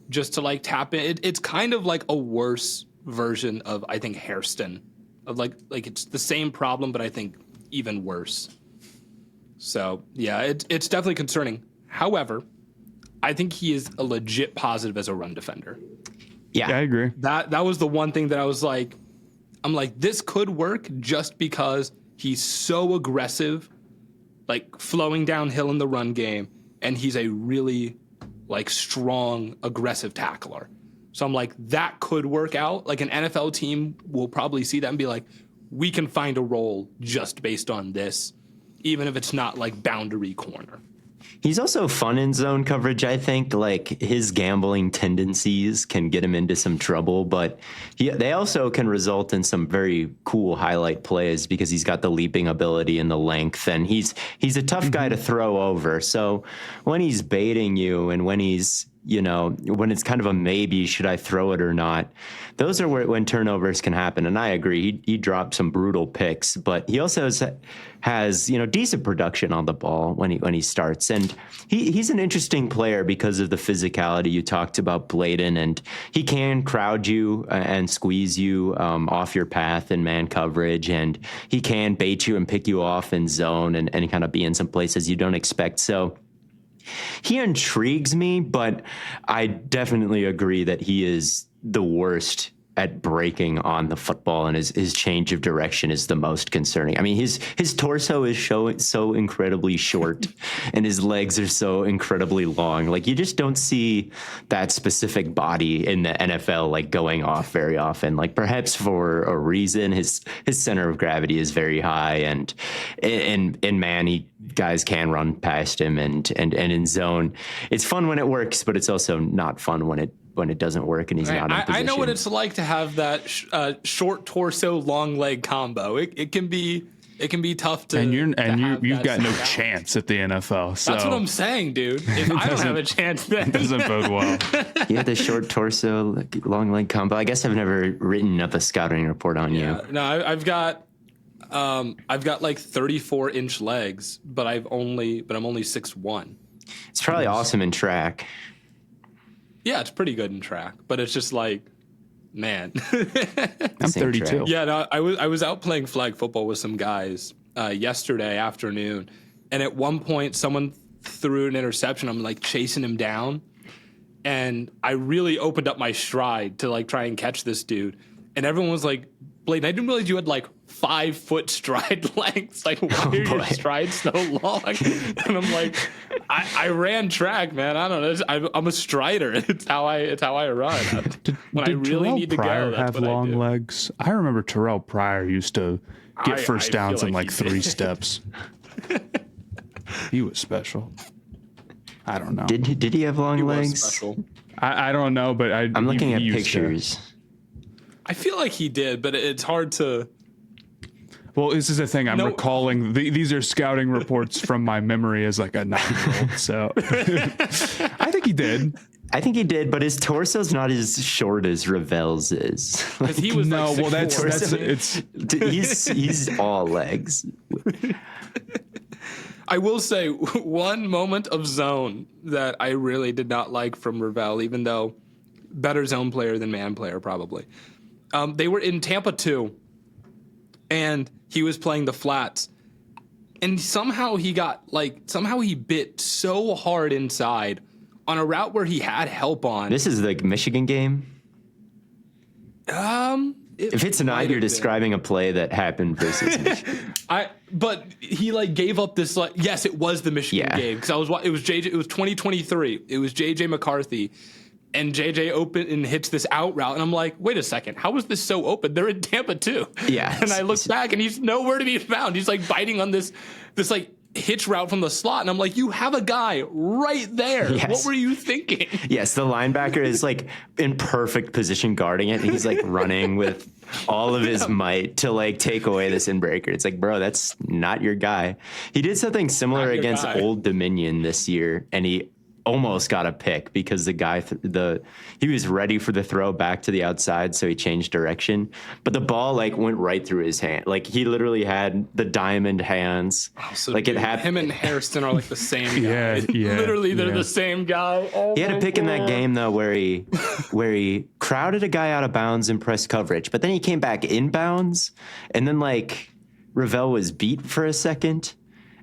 just to like tap in. It's kind of like a worse version of, I think, Hairston. Of like it's the same problem, but I think even worse. So yeah, it's definitely concerning. However, I think he is a legit positive as a run defender. Yeah, I agree. That was the one thing that I was like, I'm like, this could work just because he's so aggressive, like flowing downhill in the run game. And he's a really, like, strong, aggressive tackler. So I'm like, that could work out. Like, an NFL team will probably see that and be like, we can find a role just based on this, even if it's not, like, boundary corner. He's also fun in zone coverage, I think. Like, his gambling tendencies can get him into some trouble, but they also can result in some very cool highlight plays because he's got the leaping ability and the length, and he's a tough guy to throw over. So when he's baiting you and when he's, when it's kind of a maybe, should I throw it or not? Those are when turnovers can happen. And I agree. He dropped some brutal picks, but he also has decent production on the ball when he starts. And he's an interesting player because of the physicality. You talked about Blaiden, and he can crowd you and squeeze you off your path in man coverage. And he can bait you and pick you off in zone and kind of be in some places you don't expect. So he intrigues me, but I definitely agree that he is the worst at breaking on the football, and his change of direction is the most concerning. I mean, his torso is so incredibly short and his legs are so incredibly long. Like, you just don't see that specific body in the NFL like going off very often. Like, perhaps for a reason. His center of gravity is very high, and in man, guys can run past him, and in zone, it's fun when it works, but it's also not fun when it doesn't work and he's not in position. I know what it's like to have that short torso, long leg combo. It can be tough to. And you've got no chance at the NFL. So that's what I'm saying, dude. If I don't have a chance, then it doesn't bode well. You have the short torso, long leg combo. I guess I've never written up a scouting report on you. No, I've got like 34-inch legs, but I'm only 6'1". It's probably awesome in track. Yeah, it's pretty good in track, but it's just like, man. I'm 32. Track. Yeah, no, I was out playing flag football with some guys yesterday afternoon, and at one point someone threw an interception. I'm like chasing him down, and I really opened up my stride to like try and catch this dude, and everyone was like, Blaiden, I didn't realize you had like 5-foot stride lengths. Like, why are your strides so long? And I'm like, I ran track, man. I don't know. I'm a strider. It's how I run. When I really Terrell need to Pryor go, that's have what long I do. legs? I remember Terrell Pryor used to get first downs in like 3 steps. He was special. I don't know. Did he have long He was legs? special. I don't know, but I'm looking at pictures. I feel like he did, but it's hard to. Well, this is the thing. I'm recalling. These are scouting reports from my memory as like a 9-year-old. So I think he did. I think he did, but his torso's not as short as Revel's is. Because he was No, like well, that's 6'4". he's all legs. I will say one moment of zone that I really did not like from Revel, even though better zone player than man player probably. They were in Tampa 2, and he was playing the flats, and somehow he bit so hard inside on a route where he had help on. This is the Michigan game. If it's not, you're describing a play that happened versus Michigan. But he like gave up this like, yes, it was the Michigan game because it was 2023. It was JJ McCarthy, and JJ open and hits this out route, and I'm like, wait a second, how is this so open? They're in Tampa too. Yeah, and I look back, and he's nowhere to be found. He's like biting on this like hitch route from the slot, and I'm like, you have a guy right there. Yes. What were you thinking? Yes, the linebacker is like in perfect position guarding it, and he's like running with all of his might to like take away this inbreaker. It's like, bro, that's not your guy. He did something similar against Old Dominion this year, and he almost got a pick because the guy he was ready for the throw back to the outside, so he changed direction, but the ball like went right through his hand. Like he literally had the diamond hands. So like, dude, him and Hairston are like the same guy. Yeah, literally they're the same guy. He had a pick in that game though where he crowded a guy out of bounds in press coverage, but then he came back inbounds, and then like Revel was beat for a second.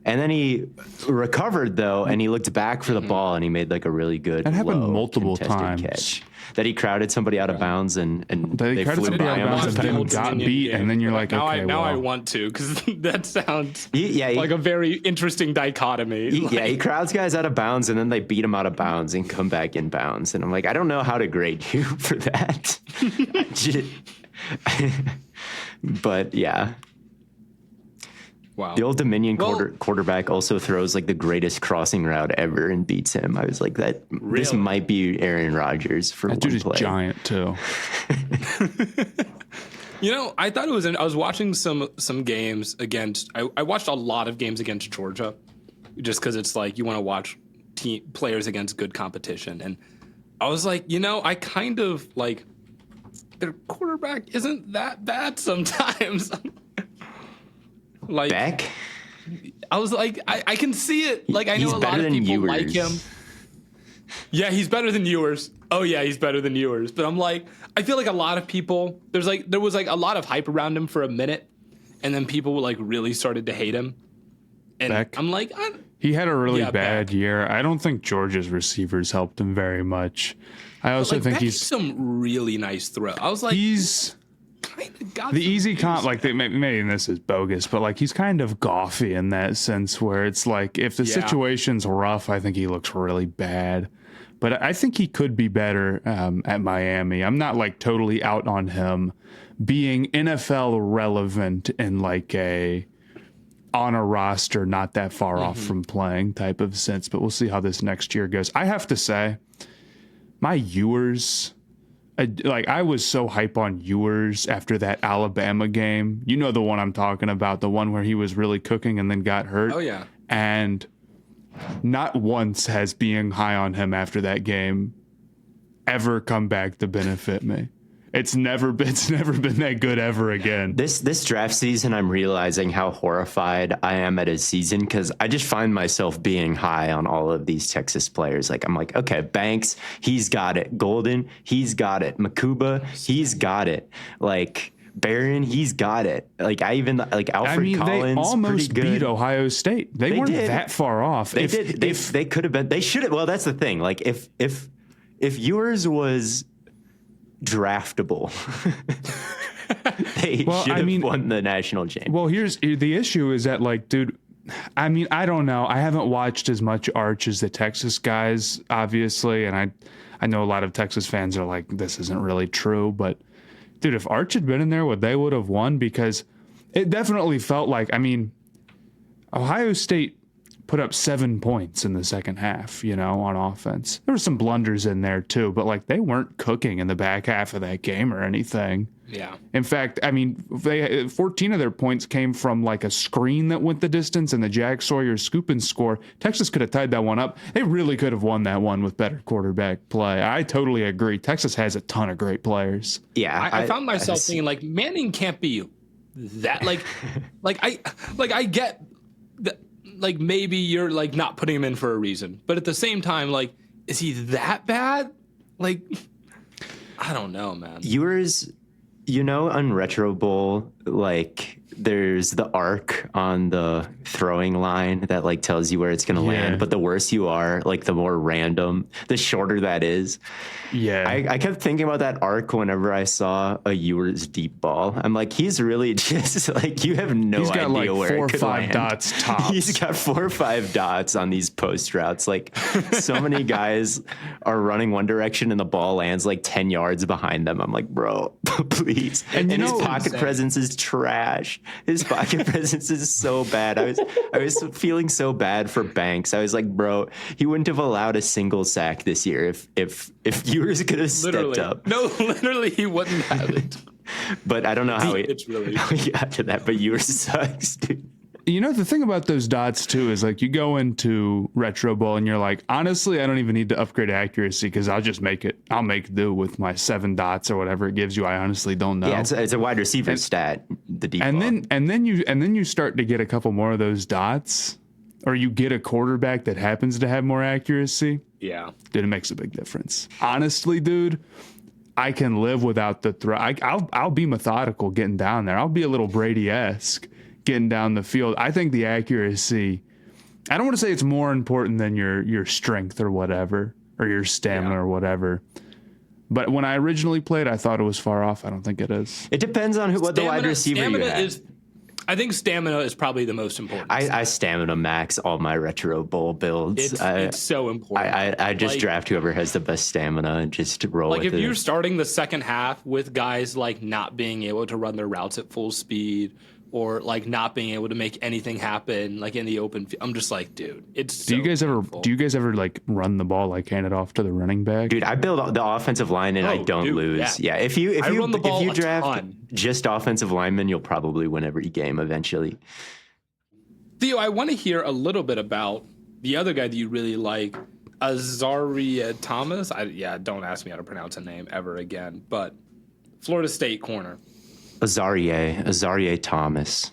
And then he recovered, though, and he looked back for the ball, and he made like a really good that happened multiple times. Catch. That he crowded somebody out of bounds, and they flew by him. And then got beat, and then you're like, okay, now I want to, because that sounds like a very interesting dichotomy. He crowds guys out of bounds, and then they beat him out of bounds and come back in bounds. And I'm like, I don't know how to grade you for that. But yeah. Wow. The Old Dominion quarterback also throws like the greatest crossing route ever and beats him. I was like, this might be Aaron Rodgers for that one dude play. Is giant too. I thought it was. I was watching some games against. I watched a lot of games against Georgia, just because it's like you want to watch players against good competition, and I was like, I kind of like their quarterback isn't that bad sometimes. Like Beck? I was like, I can see it. Like I know a lot of people like him. Yeah, he's better than Ewers. Oh yeah, he's better than Ewers. But I'm like, I feel like a lot of people. There was like a lot of hype around him for a minute, and then people like really started to hate him. And Beck. I'm like, he had a really bad year. I don't think Georgia's receivers helped him very much. I also think he's some really nice throw. I was like, he's. The easy comp, like maybe this is bogus, but like he's kind of Goffy in that sense where it's like if the situation's rough, I think he looks really bad. But I think he could be better at Miami. I'm not like totally out on him being NFL relevant in like on a roster not that far off from playing type of sense. But we'll see how this next year goes. I have to say, my Ewers. I was so hype on Ewers after that Alabama game. You know the one I'm talking about, the one where he was really cooking and then got hurt. Oh, yeah. And not once has being high on him after that game ever come back to benefit me. It's never been that good ever again. This draft season, I'm realizing how horrified I am at his season because I just find myself being high on all of these Texas players. Like I'm like, okay, Banks, he's got it. Golden, he's got it. Makuba, he's got it. Like Barron, he's got it. Like I even like Alfred Collins. They almost beat Ohio State. They weren't that far off. They did. They could have been. They should have. Well, that's the thing. Like if yours was draftable, they should have won the national championship. Well, here's the issue: is that like, dude. I mean, I don't know. I haven't watched as much Arch as the Texas guys, obviously, and I know a lot of Texas fans are like, this isn't really true, but. Dude, if Arch had been in there, they would have won because it definitely felt like, I mean, Ohio State put up 7 points in the second half, on offense. There were some blunders in there too, but like they weren't cooking in the back half of that game or anything. Yeah. In fact, I mean, 14 of their points came from like a screen that went the distance and the Jack Sawyer scoop and score. Texas could have tied that one up. They really could have won that one with better quarterback play. I totally agree. Texas has a ton of great players. Yeah. I found myself thinking like Manning can't be that I get that, like maybe you're like not putting him in for a reason, but at the same time, like, is he that bad? Like, I don't know, man. Yours. on Retro Bowl, like there's the arc on the throwing line that like tells you where it's going to land. But the worse you are, like the more random, the shorter that is. Yeah. I kept thinking about that arc whenever I saw a Ewers deep ball. I'm like, he's really just like, you have no He's got idea like where 4 it or could 5 land. dots tops. He's got 4 or 5 dots on these post routes. Like so many guys are running one direction and the ball lands like 10 yards behind them. I'm like, bro, please. And his pocket presence is trash. His pocket presence is so bad. I was feeling so bad for Banks. I was like, bro, he wouldn't have allowed a single sack this year if Ewers could have stepped up. No, literally, he wouldn't have it. But I don't know how he got to that. But Ewers sucks, dude. You know, the thing about those dots, too, is like you go into Retro Bowl and you're like, honestly, I don't even need to upgrade accuracy because I'll just make it. I'll make do with my 7 dots or whatever it gives you. I honestly don't know. Yeah, it's a wide receiver stat, the deep and ball. then you start to get a couple more of those dots, or you get a quarterback that happens to have more accuracy. Yeah. Dude, it makes a big difference. Honestly, dude, I can live without the throw. I'll be methodical getting down there. I'll be a little Brady-esque getting down the field. I think the accuracy, I don't want to say it's more important than your strength or whatever, or your stamina or whatever. But when I originally played, I thought it was far off. I don't think it is. It depends on what the wide receiver you have. I think stamina is probably the most important. I stamina max all my Retro Bowl builds. It's so important. I just draft whoever has the best stamina and just roll with it. Like if you're starting the second half with guys like not being able to run their routes at full speed, or like not being able to make anything happen like in the open field, I'm just like, dude, it's do you guys ever like run the ball, like hand it off to the running back? Dude, I build the offensive line and I don't lose. Yeah. If you draft just offensive linemen, you'll probably win every game eventually. Theo, I want to hear a little bit about the other guy that you really like, Azareye'h Thomas. Don't ask me how to pronounce a name ever again, but Florida State corner. Azareye'h Thomas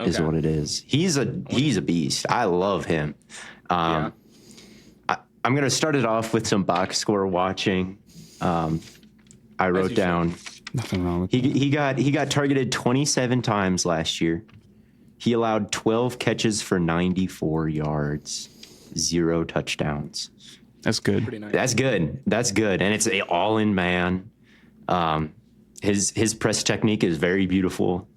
is what it is. He's a beast. I love him. I'm going to start it off with some box score watching. I wrote down nothing wrong with he got targeted 27 times last year. He allowed 12 catches for 94 yards, 0 touchdowns. That's good. Pretty nice. That's good. And it's all in man. His press technique is very beautiful.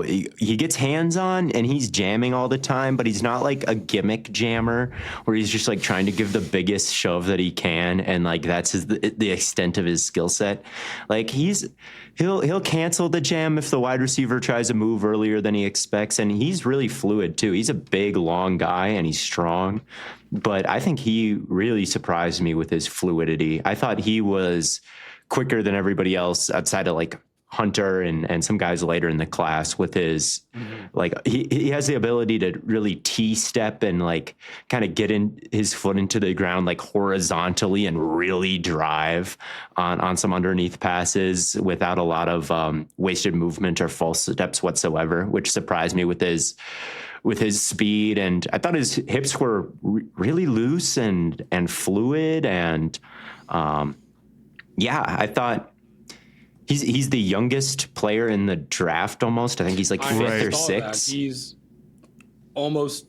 He gets hands on and he's jamming all the time, but he's not like a gimmick jammer where he's just like trying to give the biggest shove that he can, and like that's the extent of his skill set. Like he'll cancel the jam if the wide receiver tries to move earlier than he expects, and he's really fluid too. He's a big, long guy and he's strong, but I think he really surprised me with his fluidity. I thought he was quicker than everybody else outside of like Hunter and some guys later in the class with his like he has the ability to really T-step and like kind of get in his foot into the ground like horizontally and really drive on some underneath passes without a lot of wasted movement or false steps whatsoever, which surprised me with his speed. And I thought his hips were really loose and fluid, and I thought he's the youngest player in the draft almost. I think he's like 5th or 6th.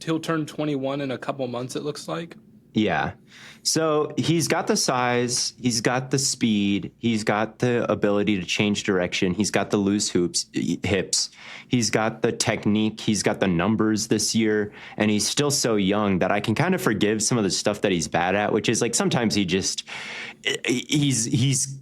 He'll turn 21 in a couple months, it looks like. Yeah. So he's got the size, he's got the speed, he's got the ability to change direction, he's got the loose hips, he's got the technique, he's got the numbers this year, and he's still so young that I can kind of forgive some of the stuff that he's bad at, which is like sometimes he's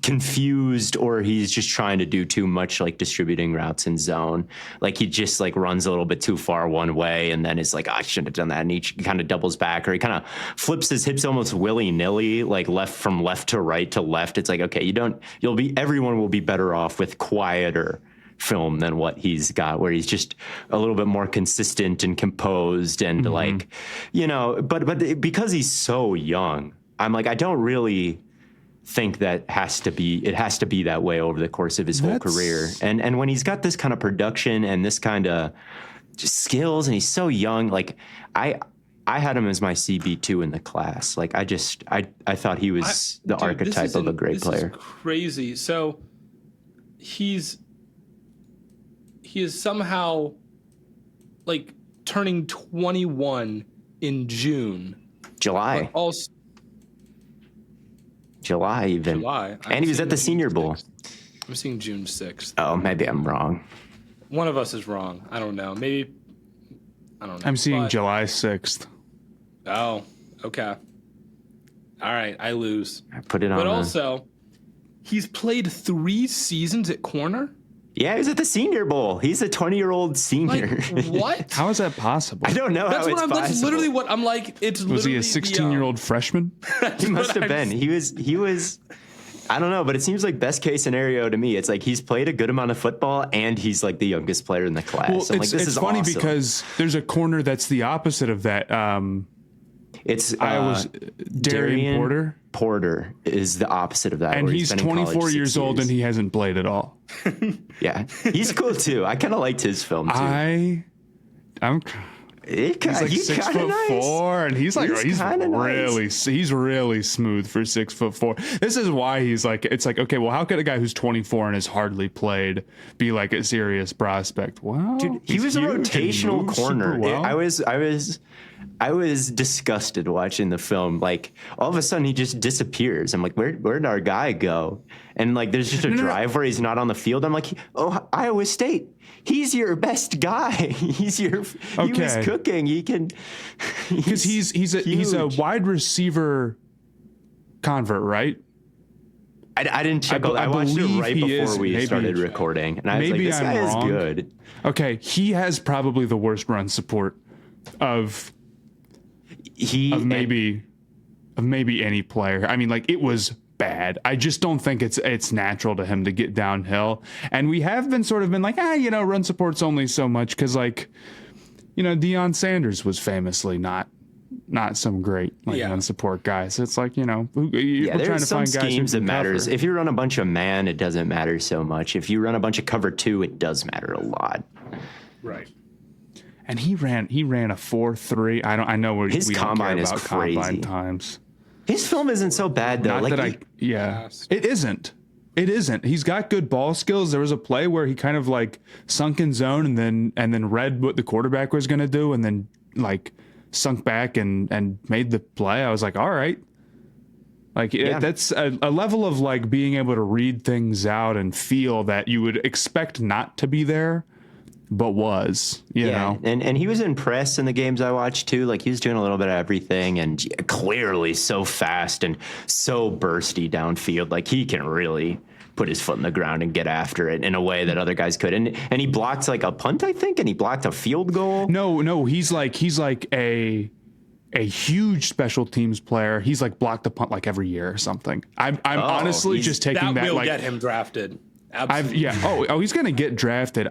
confused, or he's just trying to do too much, like distributing routes in zone. Like he just like runs a little bit too far one way and then is like, I shouldn't have done that. And he kind of doubles back, or he kind of flips his hips almost willy-nilly, like from left to right to left. It's like, okay, everyone will be better off with quieter film than what he's got, where he's just a little bit more consistent and composed and like, but because he's so young, I'm like, I don't really think that it has to be that way over the course of his whole career. And when he's got this kind of production and this kind of just skills and he's so young, like I had him as my CB2 in the class. Like I thought he was the archetype of a great player. This is crazy. So he is somehow like turning 21 in June. July. Also, July even. July. And he was at the Senior Bowl. 6th. I'm seeing June 6th. Oh, maybe I'm wrong. One of us is wrong. I don't know. Maybe. I don't know. I'm seeing July 6th. Oh, okay. All right, I lose. I put it on. But also, he's played 3 seasons at corner. Yeah, he was at the Senior Bowl. He's a 20-year-old senior. Like, what? How is that possible? I don't know how it's possible. That's literally what I'm like. It's Was he literally a 16-year-old freshman? He must have been. He was. I don't know, but it seems like best case scenario to me. It's like he's played a good amount of football and he's like the youngest player in the class. Well, I'm like, this is funny awesome. because there's a corner that's the opposite of that. It's Iowa's Darian Porter. Porter is the opposite of that. And where he's been in college 24 years 6 old and he hasn't played at all. Yeah, he's cool too. I kind of liked his film too. I'm He's like 6'4", and he's really smooth for 6'4". This is why he's like, it's like, okay, well, how could a guy who's 24 and has hardly played be like a serious prospect? Well, Dude, he was a rotational corner. Well. I was disgusted watching the film. Like all of a sudden he just disappears. I'm like, where'd our guy go? And like there's just a drive where he's not on the field. I'm like, oh, Iowa State. He's your best guy. He was cooking. He can because he's a wide receiver convert, right? I didn't check. I watched it right before we started recording, and I was like, this guy is good. Okay, he has probably the worst run support of maybe any player. I mean, like it was bad. I just don't think it's natural to him to get downhill. And we have been like, run support's only so much because like, Deion Sanders was famously not some great run support guy. So it's like, we're trying to find guys schemes who that can matters. cover. If you run a bunch of man, it doesn't matter so much. If you run a bunch of cover 2, it does matter a lot. Right. And he ran a 4.3. I know his we combine don't care is about crazy. Combine times. His film isn't so bad though. It isn't. It isn't. He's got good ball skills. There was a play where he kind of like sunk in zone and then read what the quarterback was going to do and then like sunk back and made the play. I was like, all right. Like that's a level of like being able to read things out and feel that you would expect not to be there, but was, you know. And he was impressed in the games I watched too. Like he was doing a little bit of everything and clearly so fast and so bursty downfield. Like he can really put his foot in the ground and get after it in a way that other guys could. And he blocked like a punt, I think, and he blocked a field goal. No, he's like a huge special teams player. He's like blocked a punt like every year or something. I'm honestly just taking that will like get him drafted. Absolutely. He's going to get drafted.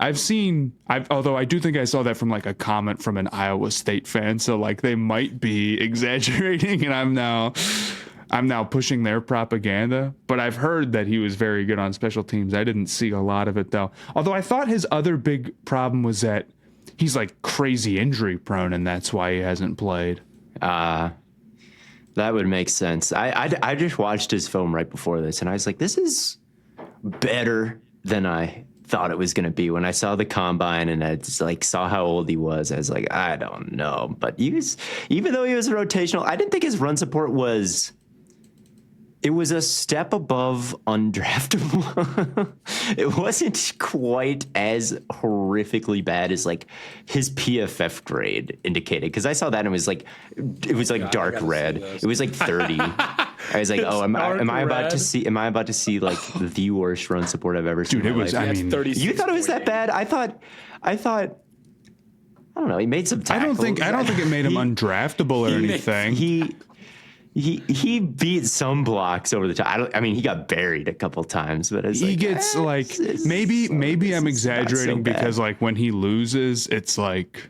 Although I do think I saw that from like a comment from an Iowa State fan. So like they might be exaggerating and I'm now pushing their propaganda, but I've heard that he was very good on special teams. I didn't see a lot of it though. Although I thought his other big problem was that he's like crazy injury prone and that's why he hasn't played. That would make sense. I just watched his film right before this and I was like, this is better than I thought it was going to be. When I saw the combine and I just like saw how old he was, I was like, I don't know. But even though he was a rotational, I didn't think his run support was. It was a step above undraftable. It wasn't quite as horrifically bad as like his PFF grade indicated. Because I saw that and it was dark red. It was like 30. I was like, oh, am I about to see like the worst run support I've ever seen? Dude, it was. I mean, you thought it was that bad? I thought. I don't know. He made some tackles. I don't think it made him undraftable or anything. He beat some blocks over the top. He got buried a couple times, but he gets maybe I'm exaggerating because like when he loses, it's like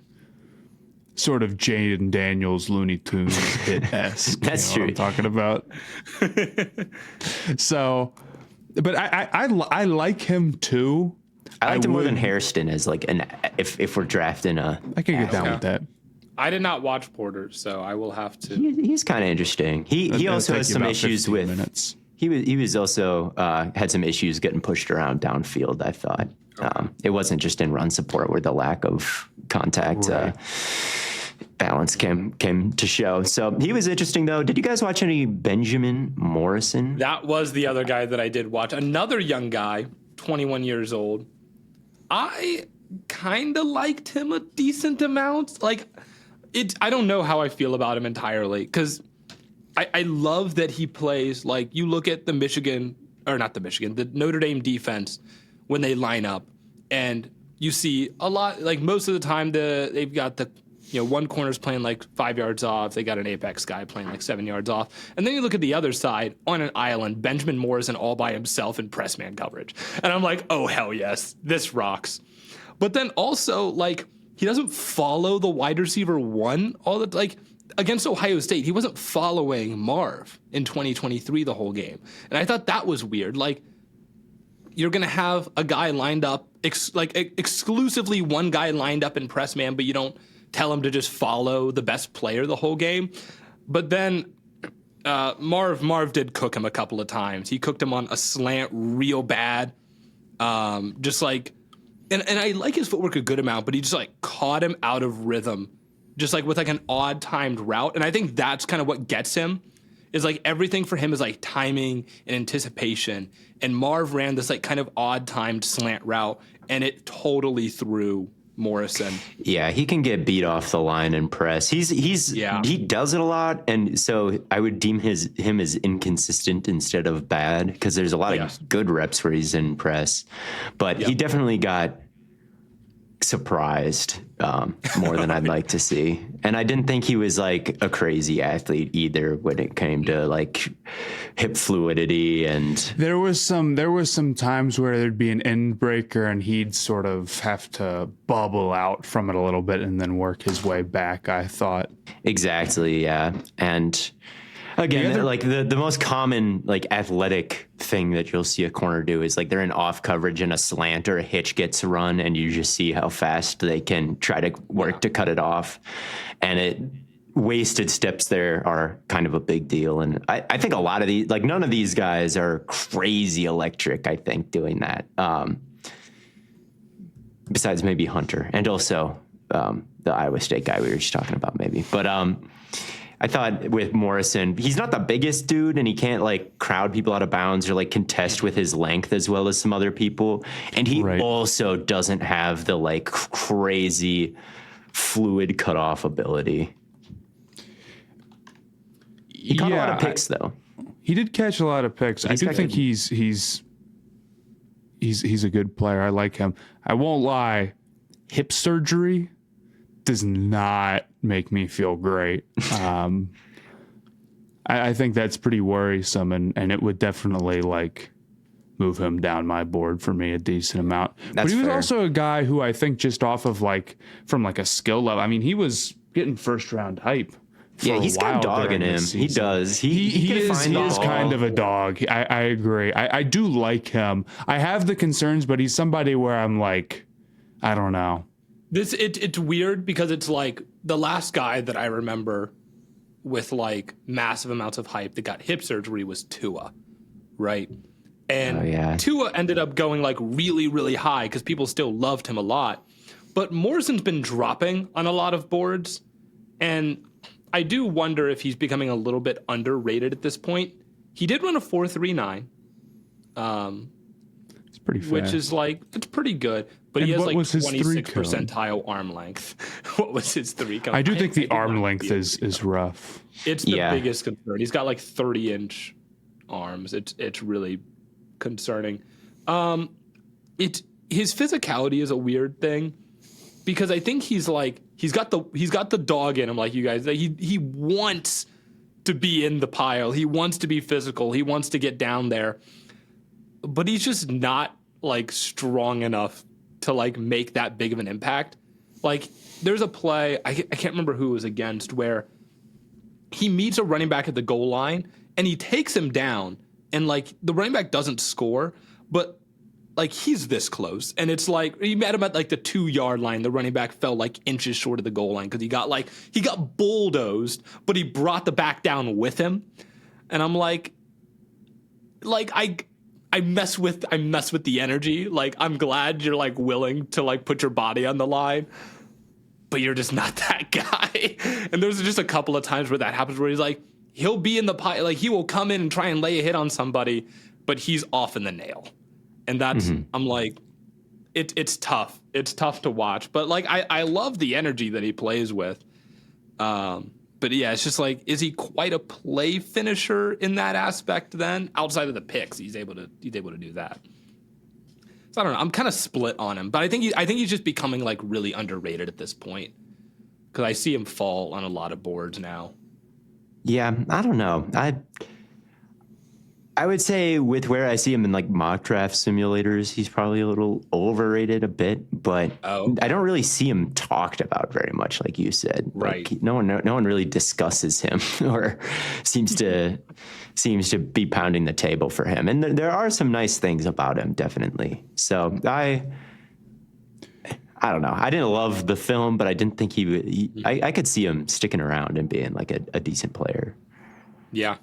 sort of Jaden Daniels Looney Tunes hit-esque. That's true. What I'm talking about. So, but I like him too. I liked him more than Hairston as like if we're drafting a. I can get down with that. I did not watch Porter, so I will have to. He's kind of interesting. He also has some issues with. Minutes. He was also had some issues getting pushed around downfield, I thought. It wasn't just in run support where the lack of contact balance came to show. So he was interesting, though. Did you guys watch any Benjamin Morrison? That was the other guy that I did watch. Another young guy, 21 years old. I kind of liked him a decent amount. Like, I don't know how I feel about him entirely, because I love that he plays, like, you look at the Notre Dame defense when they line up, and you see a lot, like, most of the time they've got the, one corner's playing like 5 yards off. They got an apex guy playing like 7 yards off. And then you look at the other side on an island, Benjamin Morrison all by himself in press man coverage. And I'm like, oh, hell yes, this rocks. But then also, like, he doesn't follow the wide receiver one against Ohio State. He wasn't following Marv in 2023 the whole game. And I thought that was weird. Like, you're going to have a guy lined up, exclusively one guy lined up in press man, but you don't tell him to just follow the best player the whole game. But then Marv did cook him a couple of times. He cooked him on a slant real bad. And I like his footwork a good amount, but he just like caught him out of rhythm, just like with like an odd timed route. And I think that's kind of what gets him, is like everything for him is like timing and anticipation. And Marv ran this like kind of odd timed slant route, and it totally threw Morrison. Yeah, he can get beat off the line and press. He does it a lot, and so I would deem him as inconsistent instead of bad, because there's a lot of good reps where he's in press, but he definitely got surprised more than I'd like to see. And I didn't think he was like a crazy athlete either when it came to like hip fluidity. And there was some times where there'd be an end breaker and he'd sort of have to bubble out from it a little bit and then work his way back, I thought. Exactly, yeah. And again, the most common like athletic thing that you'll see a corner do is like they're in off coverage and a slant or a hitch gets run, and you just see how fast they can try to work to cut it off. And wasted steps there are kind of a big deal. And I think a lot of these, like none of these guys are crazy electric, I think, doing that. Besides maybe Hunter and also the Iowa State guy we were just talking about maybe. But I thought with Morrison, he's not the biggest dude, and he can't like crowd people out of bounds or like contest with his length as well as some other people. And he also doesn't have the like crazy fluid cutoff ability. He caught a lot of picks though. He did catch a lot of picks. I do think he's a good player. I like him. I won't lie. Hip surgery does not make me feel great. I think that's pretty worrisome, and it would definitely like move him down my board for me a decent amount. But he was also a guy who I think just off of like from like a skill level. I mean, he was getting first round hype. Yeah, he's got dog in him. He does. He is kind of a dog. I agree. I do like him. I have the concerns, but he's somebody where I'm like, I don't know. It's weird because it's like the last guy that I remember with like massive amounts of hype that got hip surgery was Tua, right? And Tua ended up going like really, really high because people still loved him a lot. But Morrison's been dropping on a lot of boards, and I do wonder if he's becoming a little bit underrated at this point. He did run a 4.39. It's pretty fast. Which is like, it's pretty good. But he has like 26 percentile arm length. What was his 3 cone? I do think the arm length is rough. It's the biggest concern. He's got like 30-inch arms. It's really concerning. His physicality is a weird thing because I think he's got the dog in him, like you guys. He wants to be in the pile. He wants to be physical. He wants to get down there. But he's just not like strong enough to like make that big of an impact. Like there's a play, I can't remember who it was against, where he meets a running back at the goal line and he takes him down, and like the running back doesn't score, but like he's this close, and it's like he met him at like the 2-yard line. The running back fell like inches short of the goal line because he got bulldozed, but he brought the back down with him. And I'm like I I mess with the energy. Like, I'm glad you're like willing to like put your body on the line, but you're just not that guy. And there's just a couple of times where that happens, where he's like, he'll be in the pie, like he will come in and try and lay a hit on somebody, but he's off in the nail. And that's, I'm like, it's tough. It's tough to watch, but like, I love the energy that he plays with. But yeah, it's just like, is he quite a play finisher in that aspect then? Outside of the picks, he's able to do that. So I don't know. I'm kind of split on him, but I think he's just becoming like really underrated at this point, because I see him fall on a lot of boards now. Yeah, I don't know. I would say with where I see him in like mock draft simulators, he's probably a little overrated a bit, but I don't really see him talked about very much, like you said. Right. Like, no one really discusses him or seems to be pounding the table for him. And there are some nice things about him, definitely. So I don't know. I didn't love the film, but I didn't think I could see him sticking around and being like a decent player. Yeah.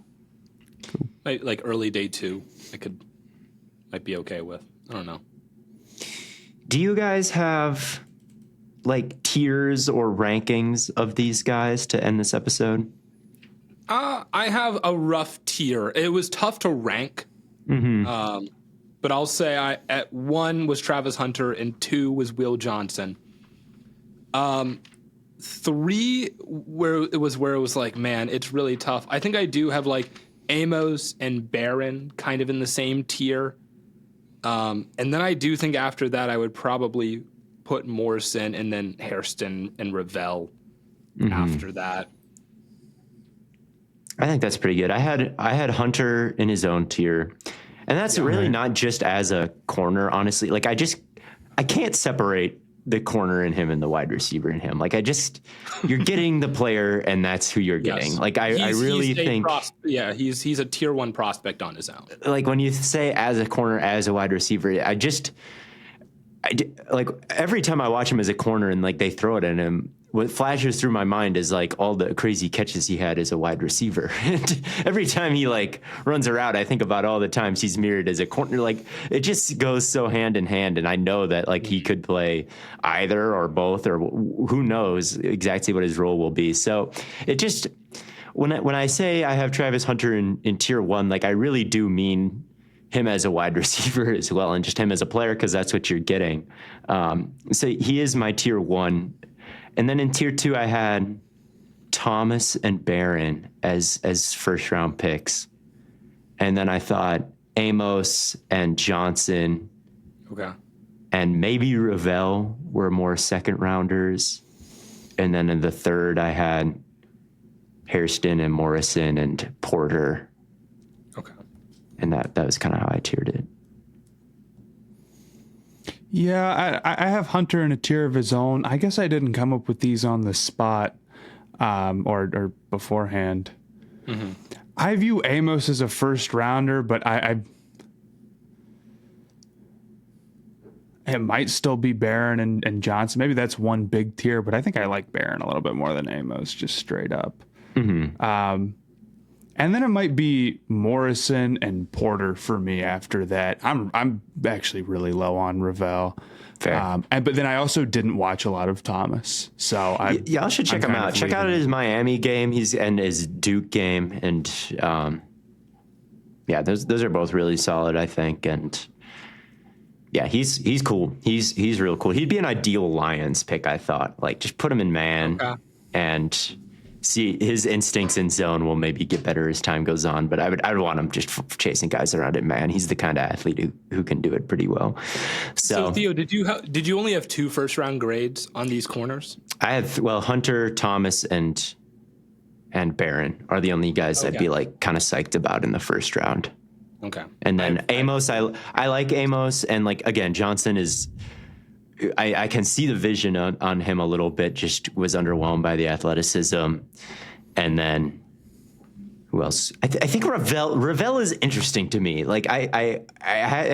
Cool. Like early day 2, might be okay with. I don't know. Do you guys have like tiers or rankings of these guys to end this episode? I have a rough tier. It was tough to rank. But I'll say at 1 was Travis Hunter and 2 was Will Johnson. 3 where it was like, man, it's really tough. I think I do have like Amos and Barron kind of in the same tier. And then I do think after that I would probably put Morrison and then Hairston and Revel after that. I think that's pretty good. I had Hunter in his own tier. And that's really not just as a corner, honestly. Like I can't separate the corner in him and the wide receiver in him. Like you're getting the player and that's who you're getting. Yes. Like I really think, he's a tier 1 prospect on his own. Like when you say as a corner, as a wide receiver, like every time I watch him as a corner and like they throw it at him, what flashes through my mind is like all the crazy catches he had as a wide receiver. And every time he like runs a route, I think about all the times he's mirrored as a corner. Like it just goes so hand in hand. And I know that like he could play either or both, or who knows exactly what his role will be. So it just, when I say I have Travis Hunter in tier 1, like I really do mean him as a wide receiver as well, and just him as a player, because that's what you're getting. So he is my tier 1. And then in tier 2, I had Thomas and Barron as first round picks. And then I thought Amos and Johnson. Okay. And maybe Revel were more second rounders. And then in the third, I had Hairston and Morrison and Porter. Okay. And that was kind of how I tiered it. Yeah, I have Hunter in a tier of his own. I guess I didn't come up with these on the spot or beforehand. I view Amos as a first rounder, but it might still be Barron and Johnson. Maybe that's one big tier, but I think I like Barron a little bit more than Amos, just straight up. And then it might be Morrison and Porter for me after that. I'm actually really low on Revel. Fair. But then I also didn't watch a lot of Thomas. So y'all should check him out. Check out his Miami game and his Duke game. And those are both really solid, I think. And yeah, he's cool. He's real cool. He'd be an ideal Lions pick, I thought. Like just put him in man and see his instincts in zone will maybe get better as time goes on, but I would want him just chasing guys around it, man. He's the kind of athlete who can do it pretty well. So Theo, did you only have 2 first round grades on these corners? I have Hunter, Thomas, and Barron are the only guys I'd be like kind of psyched about in the first round. Okay. And then Amos, I like Amos, and like again, Johnson is. I can see the vision on him a little bit, just was underwhelmed by the athleticism. And then who else? I think Revel is interesting to me. Like I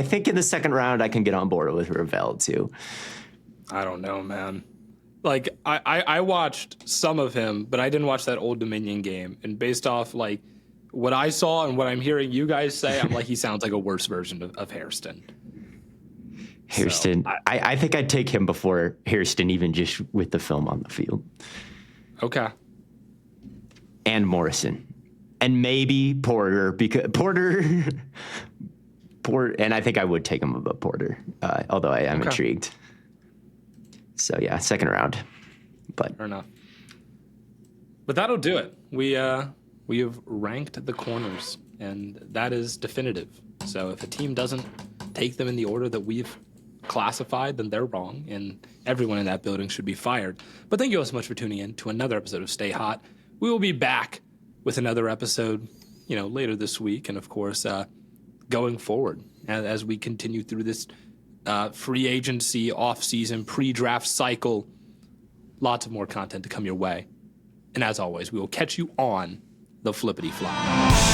think in the second round I can get on board with Revel too. I don't know, man. Like I watched some of him, but I didn't watch that Old Dominion game. And based off like what I saw and what I'm hearing you guys say, I'm like, he sounds like a worse version of Hairston. Hairston, So, I think I'd take him before Hairston, even just with the film on the field. Okay. And Morrison. And maybe Porter, because Porter, and I think I would take him above Porter, although I am intrigued. So, yeah, second round. But Fair enough. But that'll do it. We have ranked the corners, and that is definitive. So if a team doesn't take them in the order that we've classified, then they're wrong, and everyone in that building should be fired. But thank you all so much for tuning in to another episode of Stay Hot. We will be back with another episode, later this week, and of course, going forward as we continue through this free agency, off-season, pre-draft cycle. Lots of more content to come your way. And as always, we will catch you on the flippity flop.